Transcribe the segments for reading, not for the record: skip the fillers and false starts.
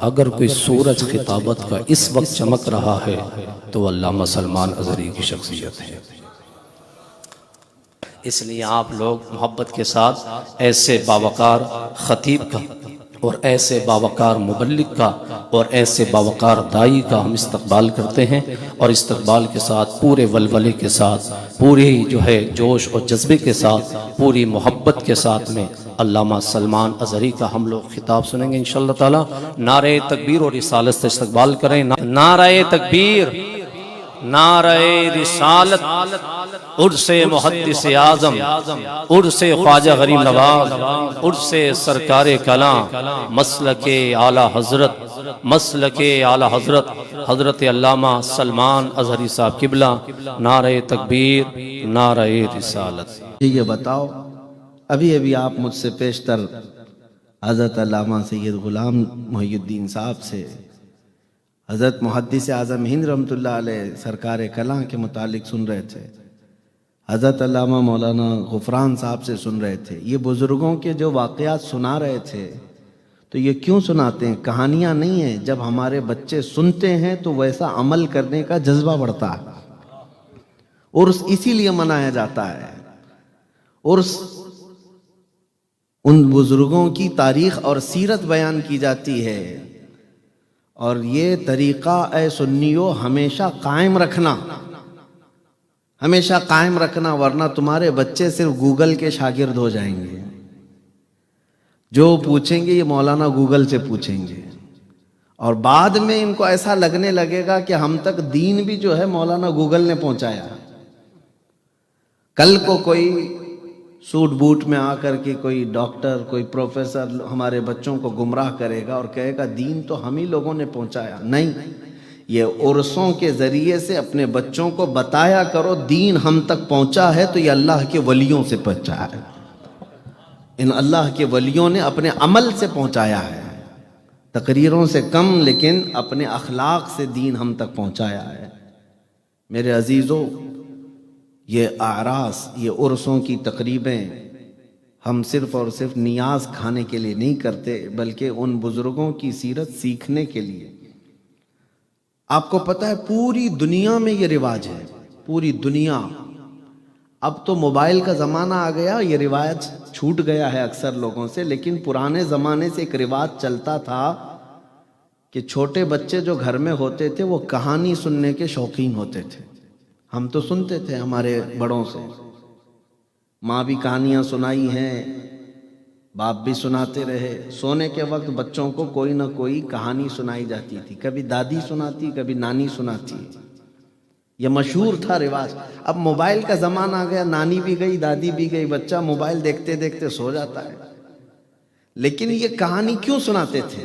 اگر کوئی سورج خطابت کا اس وقت چمک رہا ہے تو علامہ سلمان اظہری کی شخصیت ہے۔ اس لیے آپ لوگ محبت کے ساتھ ایسے باوقار خطیب کا اور ایسے باوقار مبلغ کا اور ایسے باوقار دائی کا ہم استقبال کرتے ہیں، اور استقبال کے ساتھ پورے ولولے کے ساتھ، پوری جو ہے جوش اور جذبے کے ساتھ، پوری محبت کے ساتھ میں علامہ سلمان اظہری کا ہم لوگ خطاب سنیں گے انشاءاللہ تعالی۔ نعرہ تکبیر اور رسالت سے استقبال کریں۔ نعرہ تکبیر، نعرہ رسالت، عرس محدث اعظم، عرس خواجہ غریب نواز، عرس سرکار کلاں، مسلک اعلیٰ حضرت، مسلک اعلیٰ حضرت حضرت علامہ سلمان اظہری صاحب قبلہ۔ نعرہ تکبیر، نعرہ رسالت۔ یہ بتاؤ، ابھی آپ مجھ سے پیشتر حضرت علامہ سید غلام محی الدین صاحب سے حضرت محدث اعظم ہند رحمۃ اللہ علیہ سرکار کلاں کے متعلق سن رہے تھے، حضرت علامہ مولانا غفران صاحب سے سن رہے تھے۔ یہ بزرگوں کے جو واقعات سنا رہے تھے، تو یہ کیوں سناتے ہیں؟ کہانیاں نہیں ہیں۔ جب ہمارے بچے سنتے ہیں تو ویسا عمل کرنے کا جذبہ بڑھتا ہے۔ عرس اسی لیے منایا جاتا ہے۔ عرس ان بزرگوں کی تاریخ اور سیرت بیان کی جاتی ہے، اور یہ طریقہ اے سنیو ہمیشہ قائم رکھنا، ہمیشہ قائم رکھنا، ورنہ تمہارے بچے صرف گوگل کے شاگرد ہو جائیں گے۔ جو پوچھیں گے یہ مولانا گوگل سے پوچھیں گے، اور بعد میں ان کو ایسا لگنے لگے گا کہ ہم تک دین بھی جو ہے مولانا گوگل نے پہنچایا۔ کل کو کوئی سوٹ بوٹ میں آ کر کے کوئی ڈاکٹر، کوئی پروفیسر ہمارے بچوں کو گمراہ کرے گا اور کہے گا دین تو ہم ہی لوگوں نے پہنچایا۔ نہیں، یہ عرسوں کے ذریعے سے اپنے بچوں کو بتایا کرو دین ہم تک پہنچا ہے تو یہ اللہ کے ولیوں سے پہنچا ہے، ان اللہ کے ولیوں نے اپنے عمل سے پہنچایا ہے، تقریروں سے کم، لیکن اپنے اخلاق سے دین ہم تک پہنچایا ہے۔ میرے عزیزو، یہ اعراس، یہ عرسوں کی تقریبیں ہم صرف اور صرف نیاز کھانے کے لیے نہیں کرتے، بلکہ ان بزرگوں کی سیرت سیکھنے کے لیے۔ آپ کو پتہ ہے پوری دنیا میں یہ رواج ہے، پوری دنیا۔ اب تو موبائل کا زمانہ آ گیا، یہ رواج چھوٹ گیا ہے اکثر لوگوں سے، لیکن پرانے زمانے سے ایک رواج چلتا تھا کہ چھوٹے بچے جو گھر میں ہوتے تھے وہ کہانی سننے کے شوقین ہوتے تھے۔ ہم تو سنتے تھے ہمارے بڑوں سے، ماں بھی کہانیاں سنائی ہیں، باپ بھی سناتے رہے۔ سونے کے وقت بچوں کو کوئی نہ کوئی کہانی سنائی جاتی تھی، کبھی دادی سناتی، کبھی نانی سناتی۔ یہ مشہور تھا رواج۔ اب موبائل کا زمانہ آ گیا، نانی بھی گئی، دادی بھی گئی، بچہ موبائل دیکھتے دیکھتے سو جاتا ہے۔ لیکن یہ کہانی کیوں سناتے تھے؟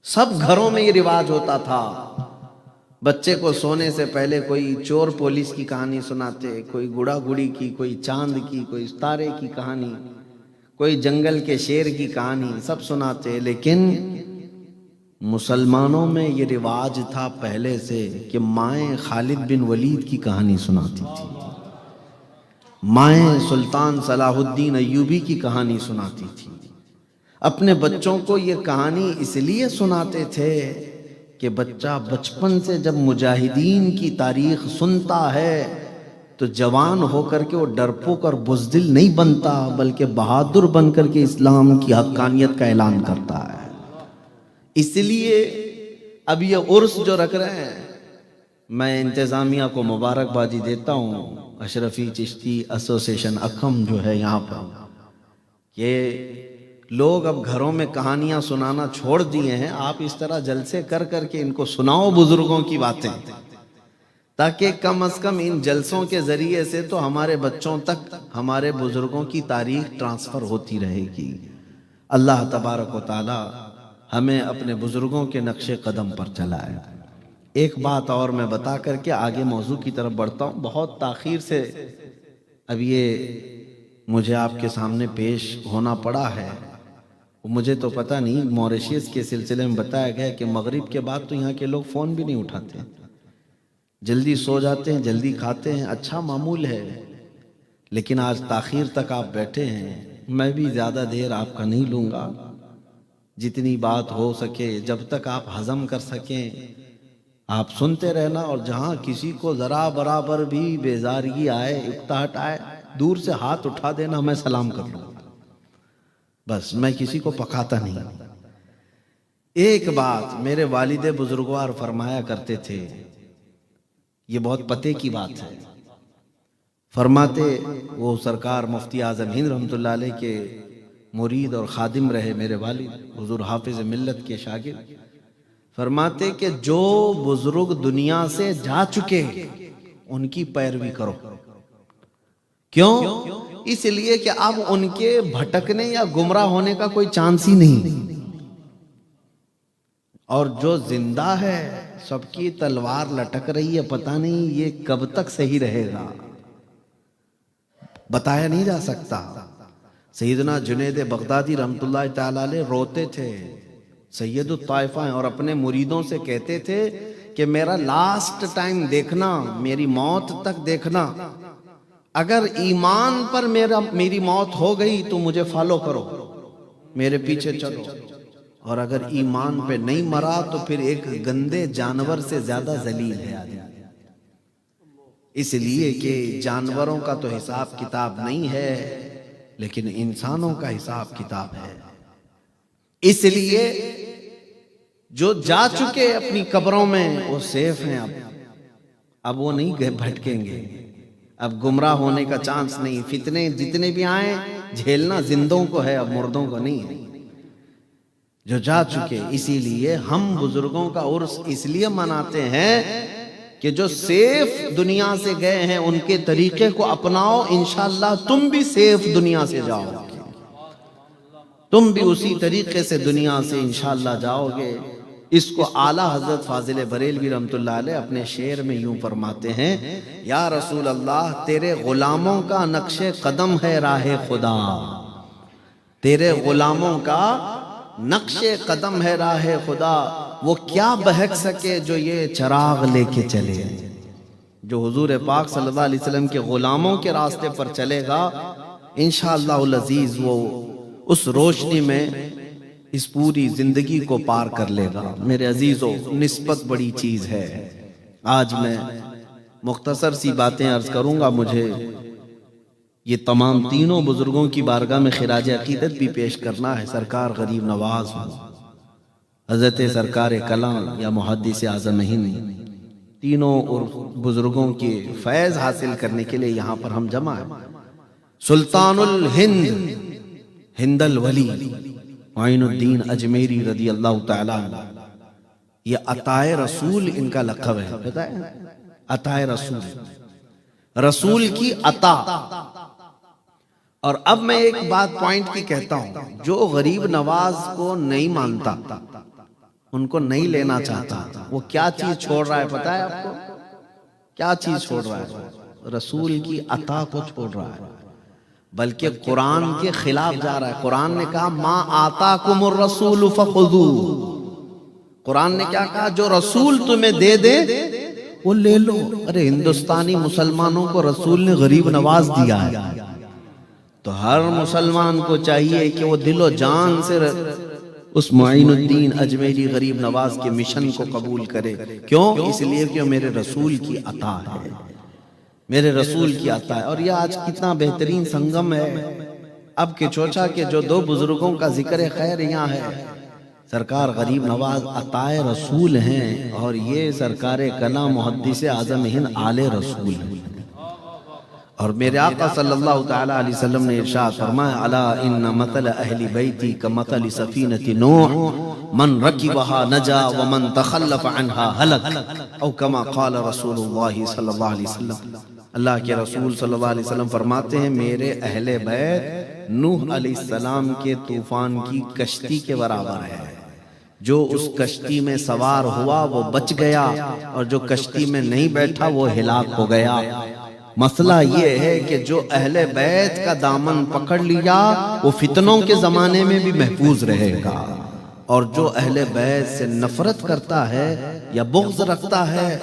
سب گھروں میں یہ رواج ہوتا تھا۔ بچے کو سونے سے پہلے کوئی چور پولیس کی کہانی سناتے، کوئی گڑا گڑی کی، کوئی چاند کی، کوئی ستارے کی کہانی، کوئی جنگل کے شیر کی کہانی، سب سناتے۔ لیکن مسلمانوں میں یہ رواج تھا پہلے سے کہ مائیں خالد بن ولید کی کہانی سناتی تھی، مائیں سلطان صلاح الدین ایوبی کی کہانی سناتی تھی۔ اپنے بچوں کو یہ کہانی اس لیے سناتے تھے کہ بچہ بچپن سے جب مجاہدین کی تاریخ سنتا ہے تو جوان ہو کر کے وہ ڈرپوک اور بزدل نہیں بنتا، بلکہ بہادر بن کر کے اسلام کی حقانیت کا اعلان کرتا ہے۔ اس لیے اب یہ عرس جو رکھ رہے ہیں، میں انتظامیہ کو مبارکبادی دیتا ہوں، اشرفی چشتی ایسوسیشن اکھم جو ہے یہاں پر، یہ لوگ اب گھروں میں کہانیاں سنانا چھوڑ دیے ہیں۔ آپ اس طرح جلسے کر کر کے ان کو سناؤ بزرگوں کی باتیں، تاکہ کم از کم ان جلسوں کے ذریعے سے تو ہمارے بچوں تک ہمارے بزرگوں کی تاریخ ٹرانسفر ہوتی رہے گی۔ اللہ تبارک و تعالی ہمیں اپنے بزرگوں کے نقش قدم پر چلائے۔ ایک بات اور میں بتا کر کے آگے موضوع کی طرف بڑھتا ہوں۔ بہت تاخیر سے اب یہ مجھے آپ کے سامنے پیش ہونا پڑا ہے۔ مجھے تو پتہ نہیں، موریشیس کے سلسلے میں بتایا گیا کہ مغرب کے بعد تو یہاں کے لوگ فون بھی نہیں اٹھاتے، جلدی سو جاتے ہیں، جلدی کھاتے ہیں، اچھا معمول ہے۔ لیکن آج تاخیر تک آپ بیٹھے ہیں، میں بھی زیادہ دیر آپ کا نہیں لوں گا۔ جتنی بات ہو سکے جب تک آپ ہضم کر سکیں آپ سنتے رہنا، اور جہاں کسی کو ذرا برابر بھی بیزارگی آئے، اکتاہٹ آئے، دور سے ہاتھ اٹھا دینا، میں سلام کر لوں، بس میں کسی کو پکاتا نہیں۔ ایک بات میرے والد بزرگوار فرمایا کرتے تھے، یہ بہت پتے کی بات ہے، فرماتے، وہ سرکار مفتی اعظم ہند رحمۃ اللہ علیہ کے مرید اور خادم رہے میرے والد، حضور حافظ ملت کے شاگرد، فرماتے کہ جو بزرگ دنیا سے جا چکے ان کی پیروی کرو۔ کیوں؟ اس لیے کہ اب ان کے بھٹکنے یا گمراہ ہونے کا کوئی چانس ہی نہیں، اور جو زندہ ہے سب کی تلوار لٹک رہی ہے، پتہ نہیں یہ کب تک صحیح رہے گا، بتایا نہیں جا سکتا۔ سیدنا جنید بغدادی رحمۃ اللہ تعالی علیہ روتے تھے، سید الطائفہ ہیں، اور اپنے مریدوں سے کہتے تھے کہ میرا لاسٹ ٹائم دیکھنا، میری موت تک دیکھنا، اگر ایمان پر میری موت ہو گئی تو مجھے فالو کرو، میرے پیچھے چلو، اور اگر ایمان پہ نہیں مرا تو پھر ایک گندے جانور سے زیادہ ذلیل ہے آدمی، اس لیے کہ جانوروں کا تو حساب کتاب نہیں ہے لیکن انسانوں کا حساب کتاب ہے۔ اس لیے جو جا چکے اپنی قبروں میں وہ سیف ہیں، اب وہ نہیں بھٹکیں گے، اب گمراہ ہونے کا چانس نہیں، فتنے جتنے بھی آئیں جھیلنا زندوں کو ہے، اب مردوں کو نہیں ہے، جو جا چکے۔ اسی لیے ہم بزرگوں کا عرس اس لیے مناتے ہیں کہ جو سیف دنیا سے گئے ہیں ان کے طریقے کو اپناؤ، انشاءاللہ تم بھی سیف دنیا سے جاؤ گے، تم بھی اسی طریقے سے دنیا سے انشاءاللہ جاؤ گے۔ اس کو اعلیٰ حضرت فاضل بریلوی رحمۃ اللہ علیہ اپنے شعر میں یوں فرماتے ہیں، یا رسول اللہ تیرے غلاموں کا نقش قدم ہے راہ خدا، تیرے غلاموں کا نقش قدم ہے راہ خدا، وہ کیا بہک سکے جو یہ چراغ لے کے چلے۔ جو حضور پاک صلی اللہ علیہ وسلم کے غلاموں کے راستے پر چلے گا انشاءاللہ العزیز وہ اس روشنی میں اس پوری زندگی کو پار کر لے گا۔ میرے عزیزو، نسبت بڑی چیز ہے۔ آج میں مختصر سی باتیں عرض کروں گا، مجھے یہ تمام تینوں بزرگوں کی بارگاہ میں خراج عقیدت بھی پیش کرنا ہے۔ سرکار غریب نواز ہو، حضرت سرکار کلام یا محدث اعظم ہند، تینوں بزرگوں کے فیض حاصل کرنے کے لیے یہاں پر ہم جمع ہیں۔ سلطان الہند ہند الولی معین الدین اجمیری رضی اللہ تعالیٰ عنہ، یہ عطائے رسول ان کا لقب ہے، پتہ ہے؟ عطائے رسول، رسول کی عطا۔ اور اب میں ایک بات پوائنٹ کی کہتا ہوں، جو غریب نواز کو نہیں مانتا، ان کو نہیں لینا چاہتا، وہ کیا چیز چھوڑ رہا ہے پتہ ہے آپ کو؟ کیا چیز چھوڑ رہا ہے؟ رسول کی عطا کو چھوڑ رہا ہے، بلکہ قرآن کے خلاف جا رہا ہے۔ قرآن نے کہا ما آتاکم الرسول فخذوہ، قرآن نے کیا کہا؟ جو رسول تمہیں دے دے وہ لے لو۔ ارے ہندوستانی مسلمانوں کو رسول نے غریب نواز دیا ہے، تو ہر مسلمان کو چاہیے کہ وہ دل و جان سے اس معین الدین اجمیری غریب نواز کے مشن کو قبول کرے۔ کیوں؟ اس لیے کہ میرے رسول کی عطا ہے، میرے رسول کی عطا ہے۔ اور یہ آج کتنا بہترین سنگم ہے۔ اب کہ چوچا کے جو دو بزرگوں کا ذکر خیر یہاں ہے، سرکار غریب نواز عطائے رسول ہیں، اور یہ سرکار کلام محدث اعظم ہند آل رسول ہیں۔ اور میرے آقا صلی اللہ تعالی علیہ وسلم نے ارشاد فرمایا، الا ان مثل اہل بیتی کمثل سفینۃ نوح من رکبها نجا ومن تخلف عنها ہلک، او کما قال رسول اللہ صلی اللہ علیہ وسلم۔ اللہ کے رسول صلی اللہ علیہ وسلم فرماتے ہیں، میرے اہل بیت نوح علیہ السلام کے طوفان کی کشتی کے برابر ہے۔ جو اس کشتی میں سوار ہوا وہ بچ گیا، اور جو کشتی میں نہیں بیٹھا وہ ہلاک ہو گیا۔ مسئلہ یہ ہے کہ جو اہل بیت کا دامن پکڑ لیا وہ فتنوں کے زمانے میں بھی محفوظ رہے گا، اور جو اہل بیت سے نفرت کرتا ہے یا بغض رکھتا ہے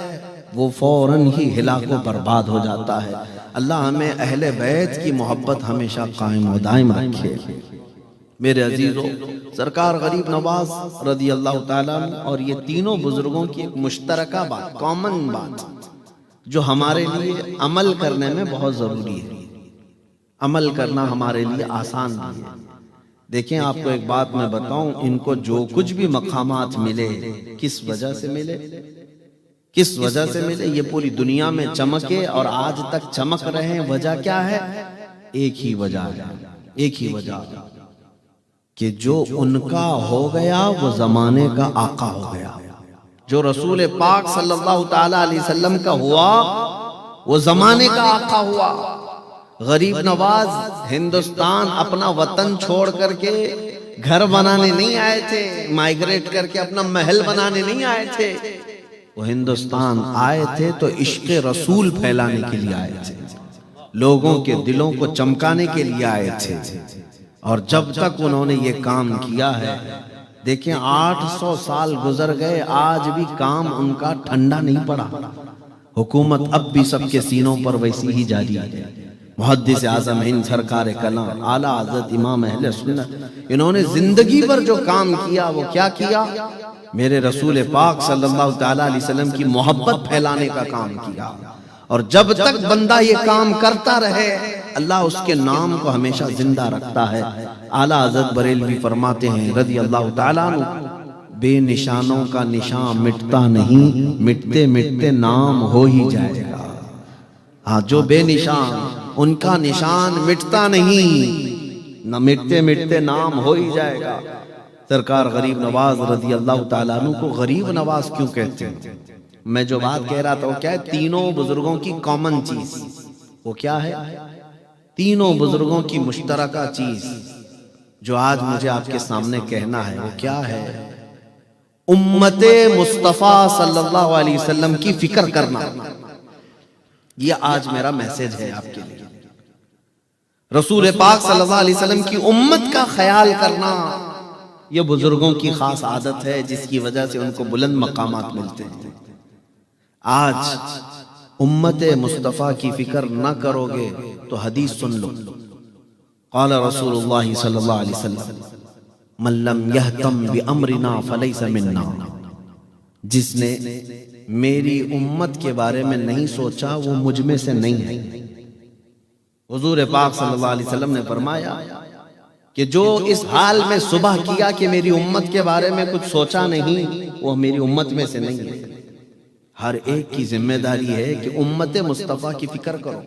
وہ فوراً ہی ہلاک و برباد ہو جاتا ہے۔ اللہ ہمیں اہل بیت کی محبت ہمیشہ قائم و دائم رکھے۔ میرے عزیزو، سرکار غریب نواز رضی اللہ تعالیٰ عنہ اور یہ تینوں بزرگوں کی ایک مشترکہ بات، کامن بات، جو ہمارے لیے عمل کرنے میں بہت ضروری ہے، عمل کرنا ہمارے لیے آسان بھی ہے۔ دیکھیں آپ کو ایک بات میں بتاؤں، ان کو جو کچھ بھی مقامات ملے کس وجہ سے ملے؟ کس وجہ سے ملے؟ یہ پوری دنیا میں چمکے اور آج تک چمک رہے ہیں، وجہ کیا ہے؟ ایک ہی وجہ ہے، ایک ہی وجہ ہے کہ جو ان کا ہو گیا وہ زمانے کا آقا ہو گیا۔ جو رسول پاک صلی اللہ تعالی علیہ وسلم کا ہوا وہ زمانے کا آقا ہوا۔ غریب نواز ہندوستان اپنا وطن چھوڑ کر کے گھر بنانے نہیں آئے تھے، مائیگریٹ کر کے اپنا محل بنانے نہیں آئے تھے، وہ ہندوستان آئے تھے تو عشق رسول پھیلانے کے لیے آئے تھے، لوگوں کے دلوں کو چمکانے کے لیے آئے تھے۔ اور جب تک انہوں نے یہ کام کیا ہے، دیکھیں 800 سال گزر گئے، آج بھی کام ان کا ٹھنڈا نہیں پڑا، حکومت اب بھی سب کے سینوں پر ویسی ہی جاری ہے۔ محدث اعظم ہند سرکار کلام اعلیٰ حضرت امام اہل سنت، انہوں نے زندگی پر جو کام کیا وہ کیا کیا؟ میرے رسول پاک صلی اللہ تعالیٰ علیہ وسلم کی محبت پھیلانے کا کام کیا۔ اور جب تک بندہ یہ کام کرتا رہے، اللہ اس کے نام کو ہمیشہ زندہ رکھتا ہے۔ اعلیٰ حضرت بریلوی فرماتے ہیں رضی اللہ تعالیٰ عنہ، بے نشانوں کا نشان مٹتا نہیں، مٹتے مٹتے نام ہو ہی جائے گا۔ ہاں، جو بے نشان ان کا نشان مٹتا نہیں، نہ مٹتے مٹتے نام ہو ہی جائے گا۔ سرکار غریب نواز رضی اللہ تعالیٰ عنہ کو غریب نواز کیوں کہتے ہیں؟ میں جو بات کہہ رہا تھا وہ کیا ہے؟ تینوں بزرگوں کی کامن چیز وہ کیا ہے؟ تینوں بزرگوں کی مشترکہ چیز جو آج مجھے آپ کے سامنے کہنا ہے وہ کیا ہے؟ امت مصطفیٰ صلی اللہ علیہ وسلم کی فکر کرنا، یہ آج میرا میسج ہے آپ کے لیے۔ رسول پاک صلی اللہ علیہ وسلم کی امت کا خیال کرنا یہ بزرگوں کی خاص عادت ہے، جس کی وجہ سے ان کو بلند مقامات ملتے ہیں۔ آج امت مصطفیٰ کی فکر نہ کرو گے تو حدیث سن لو، قال رسول اللہ صلی اللہ علیہ وسلم من لم یہتم بامرنا فلیس منا، جس نے میری امت کے بارے میں نہیں سوچا وہ مجھ میں سے نہیں ہے۔ حضور پاک صلی اللہ علیہ وسلم نے فرمایا کہ جو اس حال میں صبح کیا کہ میری امت کے بارے میں کچھ سوچا نہیں، وہ میری امت میں سے نہیں ہے۔ ہر ایک کی ذمہ داری ہے کہ امت مصطفیٰ کی فکر کرو۔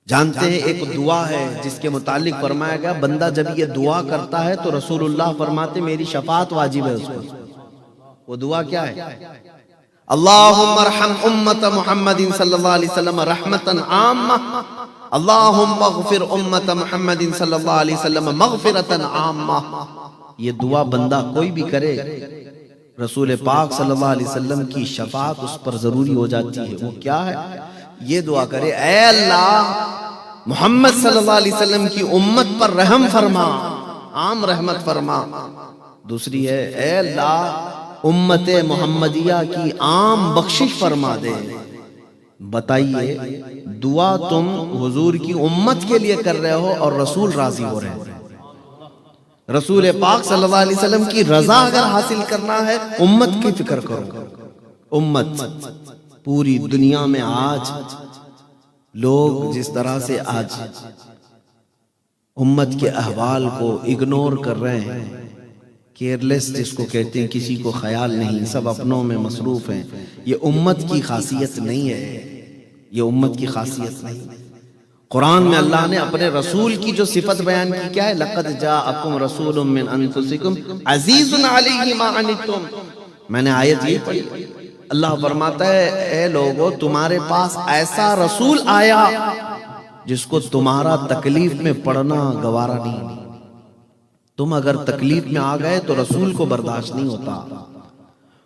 جانتے ہیں ایک دعا ہے جس کے متعلق فرمایا گیا بندہ جب یہ دعا کرتا ہے تو رسول اللہ فرماتے میری شفاعت واجب ہے اس کو۔ وہ دعا کیا ہے؟ اللہم ارحم امت محمد صلی اللہ علیہ وسلم رحمتا عامہ، اللہم اغفر امت محمد صلی اللہ علیہ وسلم مغفرتا عامہ۔ یہ دعا بندہ کوئی بھی کرے، رسول پاک صلی اللہ علیہ وسلم کی شفاعت اس پر ضروری ہو جاتی ہے۔ وہ کیا ہے؟ یہ دعا کرے اے اللہ محمد صلی اللہ علیہ وسلم کی امت پر رحم فرما، عام رحمت فرما۔ دوسری ہے اے اللہ امت محمدیہ کی عام بخشش فرما دے۔ بتائیے دعا تم حضور کی امت کے لیے کر رہے ہو اور رسول راضی ہو رہے ہیں۔ رسول پاک صلی اللہ علیہ وسلم کی رضا اگر حاصل کرنا ہے امت کی فکر کرو۔ امت پوری دنیا میں آج لوگ جس طرح سے آج امت کے احوال کو اگنور کر رہے ہیں، کیئرلیس جس کو کہتے ہیں، کسی کو خیال نہیں، سب اپنوں میں مصروف ہیں، یہ امت کی خاصیت نہیں ہے، یہ امت کی خاصیت نہیں۔ قرآن میں اللہ نے اپنے رسول کی جو صفت بیان کی کیا ہے؟ لَقَدْ جَاءَكُمْ رَسُولٌ مِّنْ أَنفُسِكُمْ عَزِيزٌ عَلَيْهِ مَا عَنِتُّمْ۔ میں نے آیت یہ پڑھی، اللہ فرماتا ہے اے لوگو تمہارے پاس ایسا رسول آیا جس کو تمہارا تکلیف میں پڑنا گوارا نہیں۔ تم اگر تکلیف میں آ گئے تو رسول کو برداشت نہیں ہوتا،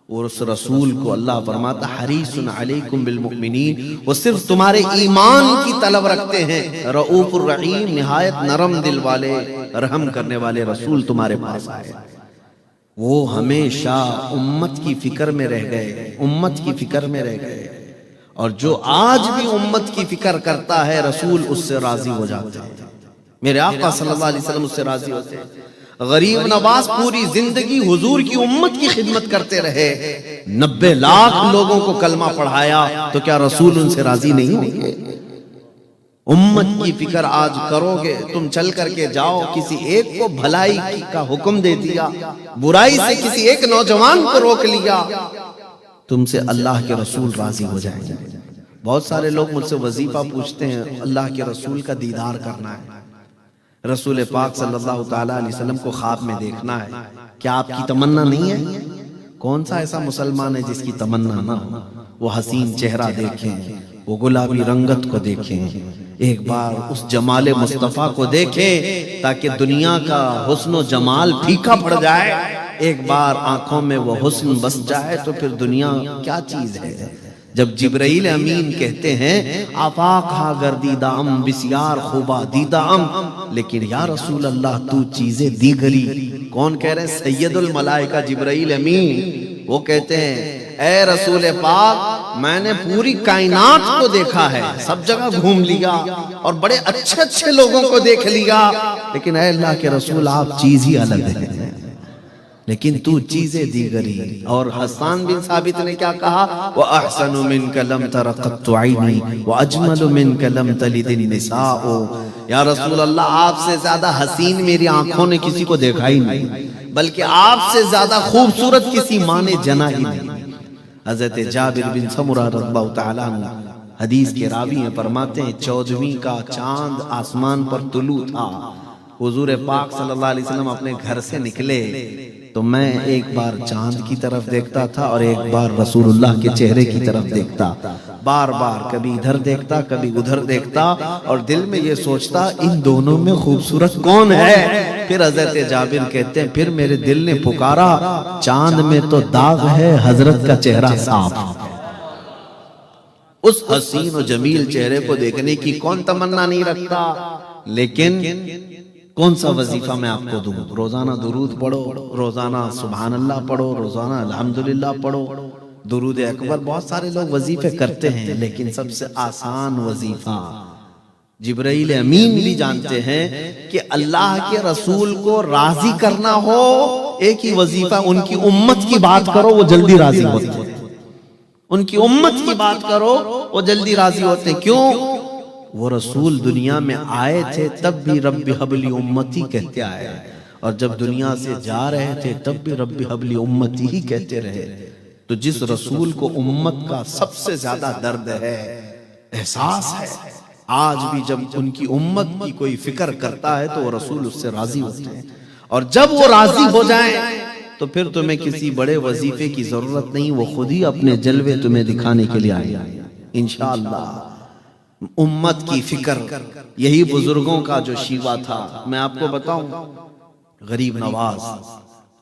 اور اس رسول کو اللہ فرماتا حریص علیکم بالمؤمنین، وہ صرف تمہارے ایمان کی طلب رکھتے ہیں، رؤوف الرحیم، نہایت نرم دل والے، رحم کرنے والے رسول تمہارے پاس آئے۔ وہ ہمیشہ امت کی فکر میں رہ گئے، امت کی فکر میں رہ گئے، اور جو آج بھی امت کی فکر کرتا ہے رسول اس سے راضی ہو جاتے ہیں۔ میرے آقا صلی اللہ علیہ وسلم اس سے راضی ہوتے ہیں۔ غریب نواز پوری زندگی حضور کی امت کی خدمت کرتے رہے، 90 لاکھ لوگوں کو کلمہ پڑھایا، تو کیا رسول ان سے راضی نہیں ہوں گے؟ امت کی فکر آج کرو گے، تم چل کر کے جاؤ، کسی ایک کو بھلائی کا حکم دے دیا، برائی سے کسی ایک نوجوان کو روک لیا، تم سے اللہ کے رسول راضی ہو جائیں گے۔ بہت سارے لوگ مجھ سے وظیفہ پوچھتے ہیں، اللہ کے رسول کا دیدار کرنا ہے، رسول پاک صلی اللہ تعالیٰ علیہ وسلم کو خواب میں دیکھنا ہے، کیا آپ کی تمنا نہیں ہے؟ کون سا ایسا مسلمان ہے جس کی تمنا نہ ہو؟ وہ حسین چہرہ دیکھیں، وہ گلابی رنگت کو دیکھیں، ایک بار اس جمال مصطفیٰ کو دیکھیں تاکہ دنیا کا حسن و جمال پھیکا پڑ جائے، ایک بار آنکھوں میں وہ حسن بس جائے تو پھر دنیا کیا چیز ہے۔ جب جبرائیل امین کہتے ہیں آفاق ہا گردیدام بسیار خوبا دیدام، لیکن یا رسول اللہ تو چیزیں دیگری، کون کہہ رہے ہیں؟ سید الملائکہ جبرائیل امین، وہ کہتے ہیں اے رسول پاک میں نے پوری کائنات کو دیکھا ہے، سب جگہ گھوم لیا اور بڑے اچھے اچھے لوگوں کو دیکھ لیا، لیکن اے اللہ کے رسول آپ چیز ہی الگ ہے، لیکن تو چیزیں دیگری۔ اور حسان بن ثابت نے کیا کہا؟ وَأَحْسَنُ مِنْكَ لَمْ تَرَ قَطُّ عَيْنِي وَأَجْمَلُ مِنْكَ لَمْ تَلِدِ النِّسَاءُ، یا رسول اللہ آپ سے زیادہ حسین میری آنکھوں نے کسی کو دیکھا ہی نہیں، بلکہ آپ سے زیادہ خوبصورت کسی ماں نے جنا ہی نہیں۔ حضرت جابر بن سمرہ رضی اللہ تعالیٰ عنہ حدیث کے راوی ہیں، فرماتے ہیں 14ویں کا چاند آسمان پر طلوع تھا، حضور پاک صلی اللہ علیہ وسلم اپنے گھر سے نکلے تو میں ایک بار چاند کی طرف دیکھتا تھا اور ایک بار رسول اللہ کے چہرے کی طرف دیکھتا، بار بار کبھی ادھر دیکھتا کبھی ادھر دیکھتا، اور دل میں یہ سوچتا ان دونوں میں خوبصورت کون ہے؟ پھر حضرت جابر کہتے ہیں پھر میرے دل نے پکارا چاند میں تو داغ ہے، حضرت کا چہرہ صاف۔ اس حسین و جمیل چہرے کو دیکھنے کی کون تمنا نہیں رکھتا؟ لیکن کون سا وظیفہ میں آپ کو دوں؟ روزانہ درود پڑھو، روزانہ سبحان اللہ پڑھو، روزانہ الحمدللہ پڑھو، درود اکبر۔ بہت سارے لوگ وظیفے کرتے ہیں، لیکن سب سے آسان وظیفہ جبرائیل امین بھی جانتے ہیں کہ اللہ کے رسول کو راضی کرنا ہو، ایک ہی وظیفہ، ان کی امت کی بات کرو وہ جلدی راضی ہوتے ہیں، ان کی امت کی بات کرو وہ جلدی راضی ہوتے ہیں۔ کیوں؟ وہ رسول دنیا میں آئے تھے تب بھی رب حبلی امتی کہتے آئے، اور جب دنیا سے جا رہے تھے تب بھی رب حبلی امتی ہی کہتے رہے۔ تو جس رسول کو امت کا سب سے زیادہ درد ہے، احساس ہے، آج بھی جب ان کی امت کی کوئی فکر کرتا ہے تو وہ رسول اس سے راضی ہوتے ہیں، اور جب وہ راضی ہو جائیں تو پھر تمہیں کسی بڑے وظیفے کی ضرورت نہیں، وہ خود ہی اپنے جلوے تمہیں دکھانے کے لیے آئے انشاءاللہ۔ امت کی فکر، یہی بزرگوں کا جو شیوا تھا۔ میں آپ کو بتاؤں، غریب نواز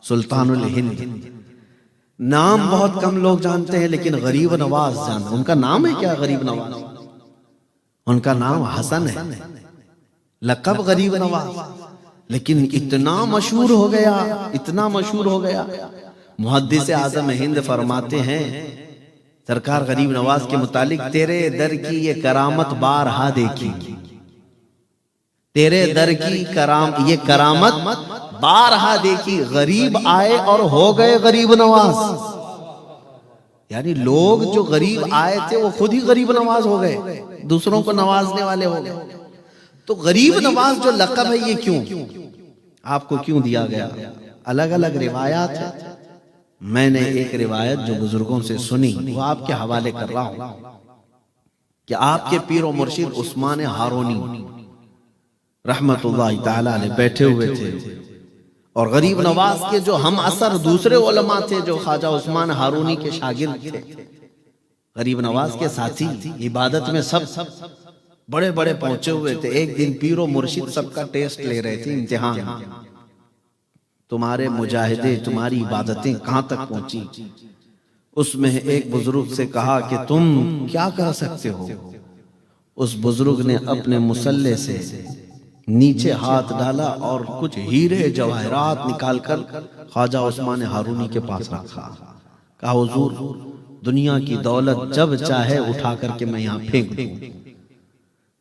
سلطان الہند، نام بہت کم لوگ جانتے ہیں لیکن غریب نواز جانتے ہیں۔ ان کا نام ہے کیا؟ غریب نواز۔ ان کا نام حسن ہے، لقب غریب نواز، لیکن اتنا مشہور ہو گیا، اتنا مشہور ہو گیا۔ محدث اعظم ہند فرماتے ہیں سرکار غریب نواز کے متعلق، تیرے در کی یہ کرامت بارہا دیکھی، تیرے در کی یہ کرامت بارہا دیکھی، غریب آئے اور ہو گئے غریب نواز۔ یعنی لوگ جو غریب آئے تھے وہ خود ہی غریب نواز ہو گئے، دوسروں کو نوازنے والے ہو گئے۔ تو غریب نواز جو لقب ہے یہ کیوں آپ کو کیوں دیا گیا؟ الگ الگ روایات ہیں۔ میں نے ایک روایت جو بزرگوں سے سنی وہ آپ کے حوالے کر رہا ہوں کہ آپ کے پیر و مرشد عثمان ہارونی رحمت اللہ تعالی علیہ بیٹھے ہوئے تھے، اور غریب نواز کے جو ہم اثر دوسرے علماء تھے جو خواجہ عثمان ہارونی کے شاگرد تھے، غریب نواز کے ساتھی، عبادت میں سب بڑے بڑے پہنچے ہوئے تھے۔ ایک دن پیر و مرشد سب کا ٹیسٹ لے رہے تھے، امتحان، تمہارے مجاہدے، تمہاری عبادتیں کہاں تک پہنچی۔ اس میں ایک بزرگ سے کہا کہ تم کیا کر سکتے ہو؟ اس بزرگ نے اپنے مسلح سے نیچے ہاتھ ڈالا اور کچھ ہیرے جواہرات نکال کر خواجہ عثمان ہارونی کے پاس رکھا، کہا حضور دنیا کی دولت جب چاہے اٹھا کر کے میں یہاں پھینک دوں۔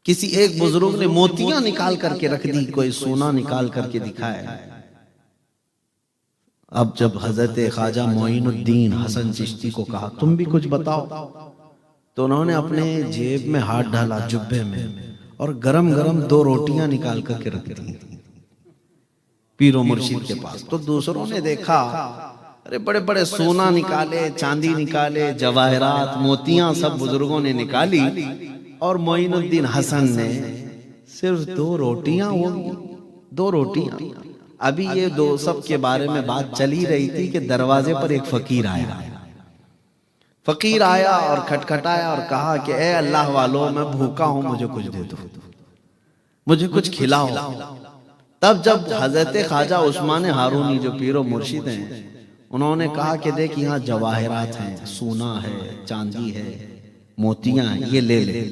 کسی ایک بزرگ نے موتیاں نکال کر کے رکھ دی، کوئی سونا نکال کر کے دکھایا۔ اب جب حضرت خواجہ معین الدین حسن چشتی کو کہا تم بھی کچھ بتاؤ، تو انہوں نے اپنے جیب میں ہاتھ ڈالا جبے میں اور گرم گرم 2 روٹیاں نکال کر کے رکھ دی پیر و مرشد کے پاس۔ تو دوسروں نے دیکھا، ارے بڑے بڑے سونا نکالے، چاندی نکالے، جواہرات، موتیاں سب بزرگوں نے نکالی، اور معین الدین حسن نے صرف 2 روٹیاں ہوگی، 2 روٹیاں۔ ابھی یہ 2 سب کے بارے میں بات چلی رہی تھی کہ دروازے پر ایک فقیر آیا۔ فقیر آیا اور کھٹکھٹایا اور کہا کہ اے اللہ والو، میں بھوکا ہوں، مجھے کچھ دے دو، مجھے کچھ کھلاؤ۔ تب جب حضرت خواجہ عثمان ہارونی جو پیر و مرشد ہیں، انہوں نے کہا کہ دیکھ یہاں جواہرات ہیں، سونا ہے، چاندی ہے، موتیاں ہیں، یہ لے لے،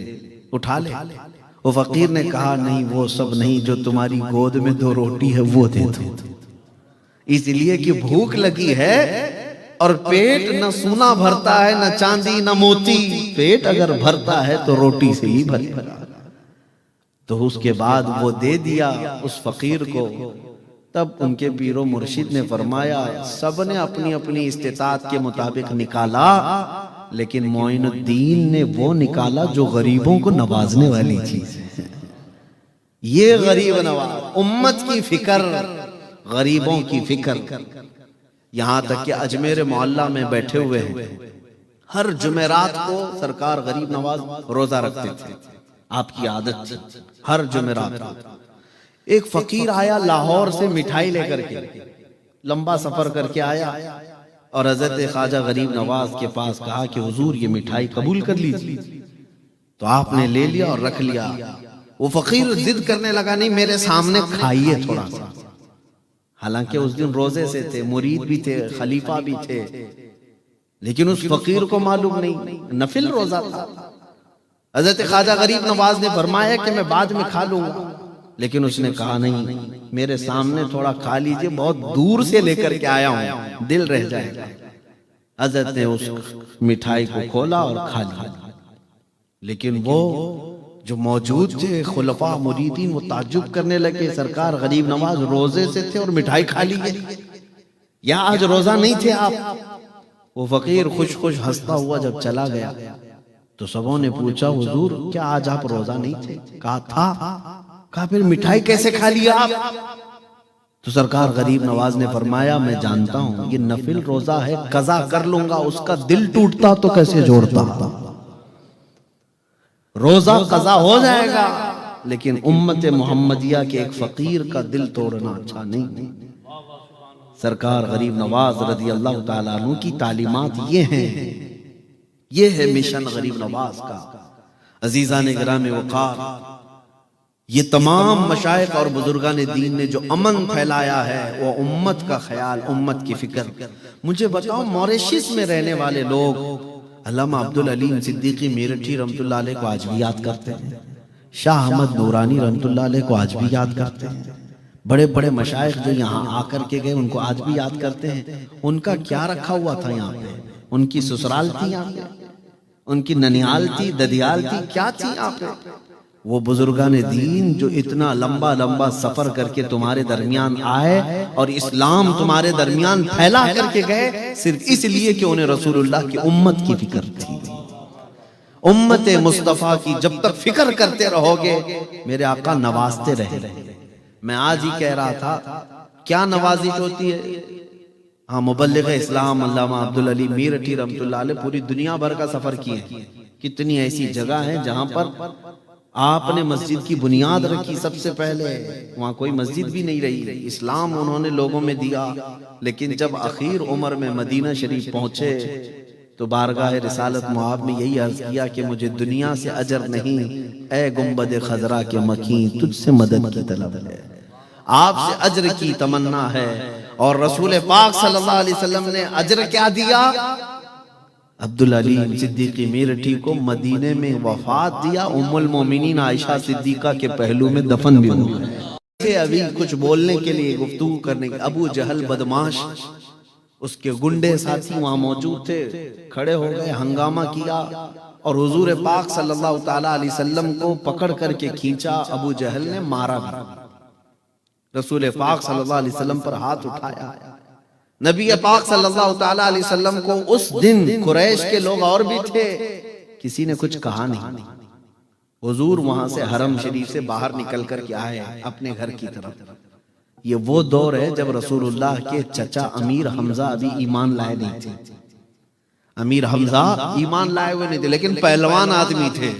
اٹھا لے۔ وہ فقیر نے کہا نہیں، وہ سب نہیں، جو تمہاری گود میں 2 روٹی ہے وہ دے دو، اس لیے کہ بھوک لگی ہے اور پیٹ نہ سونا بھرتا ہے، نہ چاندی، نہ موتی۔ پیٹ اگر بھرتا ہے تو روٹی سے ہی بھرے گا۔ تو اس کے بعد وہ دے دیا اس فقیر کو۔ تب ان کے پیر و مرشد نے فرمایا سب نے اپنی اپنی استطاعت کے مطابق نکالا، لیکن معین الدین نے وہ نکالا جو غریبوں کو نوازنے والی چیز ہے۔ یہ غریب نواز، امت کی فکر، غریبوں کی فکر۔ یہاں تک کہ اجمیر معلیٰ میں بیٹھے ہوئے ہیں، ہر جمعرات کو سرکار غریب نواز روزہ رکھتے تھے، آپ کی عادت تھی ہر جمعرات۔ ایک فقیر آیا لاہور سے مٹھائی لے کر کے، لمبا سفر کر کے آیا، اور حضرت خواجہ غریب نواز کے پاس کہا کہ حضور یہ مٹھائی قبول کر لیجیے۔ تو آپ نے لے لیا اور رکھ لیا۔ وہ فقیر ضد کرنے لگا نہیں میرے سامنے کھائیے تھوڑا سا، حالانکہ اس دن روزے سے تھے، مرید بھی تھے، خلیفہ بھی تھے، لیکن اس فقیر کو معلوم نہیں، نفل روزہ تھا۔ حضرت خواجہ غریب نواز نے فرمایا کہ میں بعد میں کھا لوں گا، لیکن اس نے کہا نہیں میرے سامنے تھوڑا کھا لیجئے، بہت دور سے لے کر کے آیا ہوں، دل رہ جائے گا۔ حضرت نے اس مٹھائی کو کھولا اور کھا لیا، لیکن وہ جو موجود تھے خلفاء مریدین وہ تعجب کرنے لگے، سرکار غریب نواز روزے سے تھے اور مٹھائی کھا لی ہے، یا آج روزہ نہیں تھے آپ؟ وہ فقیر خوش خوش ہنستا ہوا جب چلا گیا تو سبوں نے پوچھا حضور کیا آج آپ روزہ نہیں تھے؟ کہا تھا۔ کہا پھر مٹھائی کیسے کھا لیا آپ؟ تو سرکار غریب نواز نے فرمایا میں جانتا ہوں یہ نفل روزہ ہے، قضا کر لوں گا، اس کا دل ٹوٹتا تو کیسے جوڑتا؟ روزہ قضا ہو جائے گا، لیکن امت محمدیہ کے ایک فقیر کا دل توڑنا اچھا نہیں۔ سرکار غریب نواز رضی اللہ تعالیٰ عنہ کی تعلیمات یہ ہیں، یہ ہے مشن غریب نواز کا۔ عزیزان گرامی وقار، یہ تمام مشائخ اور بزرگان دین نے جو امن پھیلایا ہے وہ امت کا خیال، امت کی فکر۔ مجھے بتاؤ موریشس میں رہنے والے لوگ علامہ عبدالعلیم صدیقی میرٹھی رحمت اللہ علیہ کو آج بھی یاد کرتے ہیں، شاہ احمد نورانی رحمت اللہ علیہ کو آج بھی یاد کرتے ہیں، بڑے بڑے مشائخ جو یہاں آ کر کے گئے ان کو آج بھی یاد کرتے ہیں۔ ان کا کیا رکھا ہوا تھا یہاں پہ؟ ان کی سسرال تھی یہاں پہ، ان کی ننیال تھی، ددیال تھی، کیا تھی یہاں پہ؟ وہ بزرگان دین جو اتنا لمبا لمبا سفر کر کے تمہارے درمیان آئے اور اسلام تمہارے درمیان پھیلا کر کے گئے، صرف اس لیے کہ انہیں رسول اللہ کی امت کی فکر تھی۔ امت مصطفیٰ کی جب تک فکر کرتے رہو گے میرے آقا نوازتے رہے۔ میں آج ہی کہہ رہا تھا کیا نوازش ہوتی ہے؟ ہاں مبلغ اسلام علامہ عبدالعلی میرٹھی رحمت اللہ علیہ پوری دنیا بھر کا سفر کیے، کتنی ایسی جگہ ہیں جہاں پر آپ نے مسجد کی بنیاد رکھی، سب سے پہلے وہاں کوئی مسجد بھی نہیں رہی، اسلام انہوں نے لوگوں میں دیا، لیکن جب اخیر عمر میں مدینہ شریف پہنچے تو بارگاہ رسالت مآب میں یہی عرض کیا کہ مجھے دنیا سے اجر نہیں، اے گنبد خضرا کے مکین تجھ سے مدد کی طلب ہے، آپ سے اجر کی تمنا ہے۔ اور رسول پاک صلی اللہ علیہ وسلم نے اجر کیا دیا؟ عبدالعلیم صدیقی میرٹھی کو مدینے میں وفات دیا، ام المومنین عائشہ صدیقہ کے پہلو میں دفن بھی ہوا۔ ابھی کچھ بولنے کے لیے، گفتگو کرنے کے، ابو جہل بدماش اس کے گنڈے ساتھی وہاں موجود تھے، کھڑے ہو گئے، ہنگامہ کیا اور حضور پاک صلی اللہ تعالیٰ علیہ وسلم کو پکڑ کر کے کھینچا۔ ابو جہل نے مارا بھی، رسول پاک صلی اللہ علیہ وسلم پر ہاتھ اٹھایا۔ نبی پاک صلی اللہ تعالیٰ علیہ وسلم کو اس دن قریش کے لوگ اور بھی تھے، کسی نے کچھ کہا نہیں۔ حضور وہاں سے حرم شریف سے باہر نکل کر کے آئے اپنے گھر کی طرف۔ یہ وہ دور ہے جب رسول اللہ کے چچا امیر حمزہ ابھی ایمان لائے نہیں تھے۔ امیر حمزہ ایمان لائے ہوئے نہیں تھے، لیکن پہلوان آدمی تھے،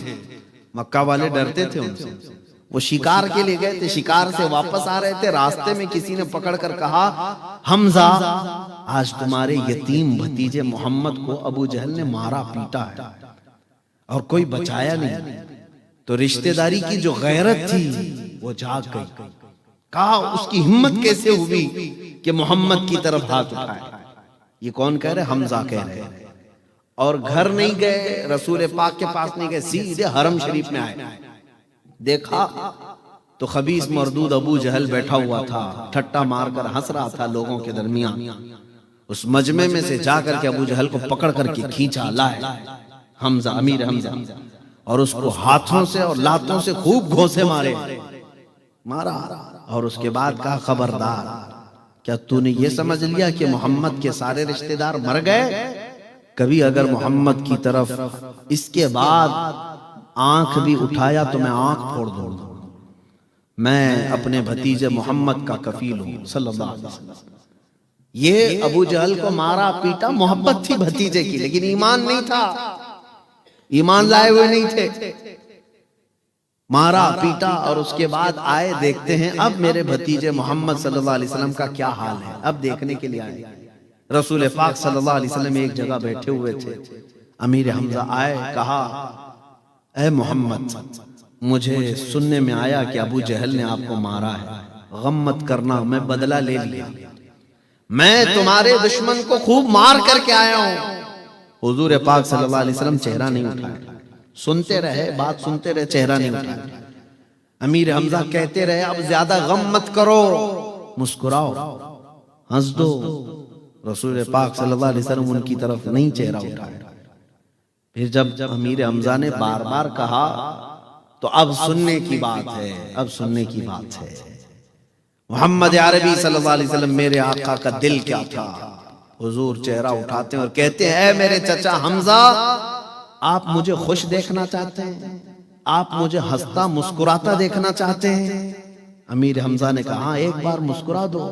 مکہ والے ڈرتے تھے ان سے۔ وہ شکار کے لیے گئے تھے، شکار سے واپس آ رہے تھے، راستے میں کسی نے پکڑ کر کہا، حمزہ آج تمہارے یتیم بھتیجے محمد کو ابو جہل نے مارا پیٹا ہے اور کوئی بچایا نہیں۔ تو رشتہ داری کی جو غیرت تھی وہ جاگ گئی، کہا اس کی ہمت کیسے ہوئی کہ محمد کی طرف ہاتھ اٹھائے۔ یہ کون کہہ رہے؟ حمزہ کہہ رہے۔ اور گھر نہیں گئے، رسول پاک کے پاس نہیں گئے، سیدھے حرم شریف میں آئے۔ دیکھا تو خبیث مردود ابو جہل بیٹھا ہوا تھا، ٹھٹا مار کر ہنس رہا تھا لوگوں کے درمیان۔ اس مجمع میں سے جا کر کے ابو جہل کو پکڑ کر کے کھینچا، لائے حمزہ، امیر حمزہ، اور اس کو ہاتھوں سے اور لاتوں سے خوب گھونسے مارا، اور اس کے بعد کہا، خبردار، کیا تو نے یہ سمجھ لیا کہ محمد کے سارے رشتہ دار مر گئے؟ کبھی اگر محمد کی طرف اس کے بعد آنکھ بھی اٹھایا تو میں آنکھ پھوڑ دوں گا۔ میں اپنے بھتیجے محمد کا کفیل ہوں صلی اللہ علیہ وسلم۔ یہ ابو جہل کو مارا پیٹا، محبت تھی بھتیجے کی، لیکن ایمان نہیں تھا، ایمان لائے ہوئے نہیں تھے۔ مارا پیٹا اور اس کے بعد آئے، دیکھتے ہیں اب میرے بھتیجے محمد صلی اللہ علیہ وسلم کا کیا حال ہے، اب دیکھنے کے لیے آئے۔ رسول پاک صلی اللہ علیہ وسلم ایک جگہ بیٹھے ہوئے تھے، امیر حمزہ آئے، کہا، اے محمد، مجھے سننے میں آیا کہ ابو جہل نے آپ کو مارا ہے، غم مت کرنا، میں بدلہ لے لیا، میں تمہارے دشمن کو خوب مار کر کے آیا ہوں۔ حضور پاک صلی اللہ علیہ وسلم چہرہ نہیں اٹھایا، سنتے رہے، بات سنتے رہے، چہرہ نہیں اٹھایا۔ امیر حمزہ کہتے رہے، اب زیادہ غم مت کرو، مسکراؤ، ہنس دو۔ رسول پاک صلی اللہ علیہ وسلم ان کی طرف نہیں چہرہ اٹھایا۔ پھر جب امیر حمزہ نے بار بار کہا تو اب سننے کی بات ہے، اب سننے کی بات ہے۔ محمد عربی صلی اللہ علیہ وسلم، میرے آقا کا دل کیا تھا؟ حضور چہرہ اٹھاتے ہیں اور کہتے ہیں، اے میرے چچا حمزہ، آپ مجھے خوش دیکھنا چاہتے ہیں؟ آپ مجھے ہنستا مسکراتا دیکھنا چاہتے ہیں؟ امیر حمزہ نے کہا، ایک بار مسکرا دو۔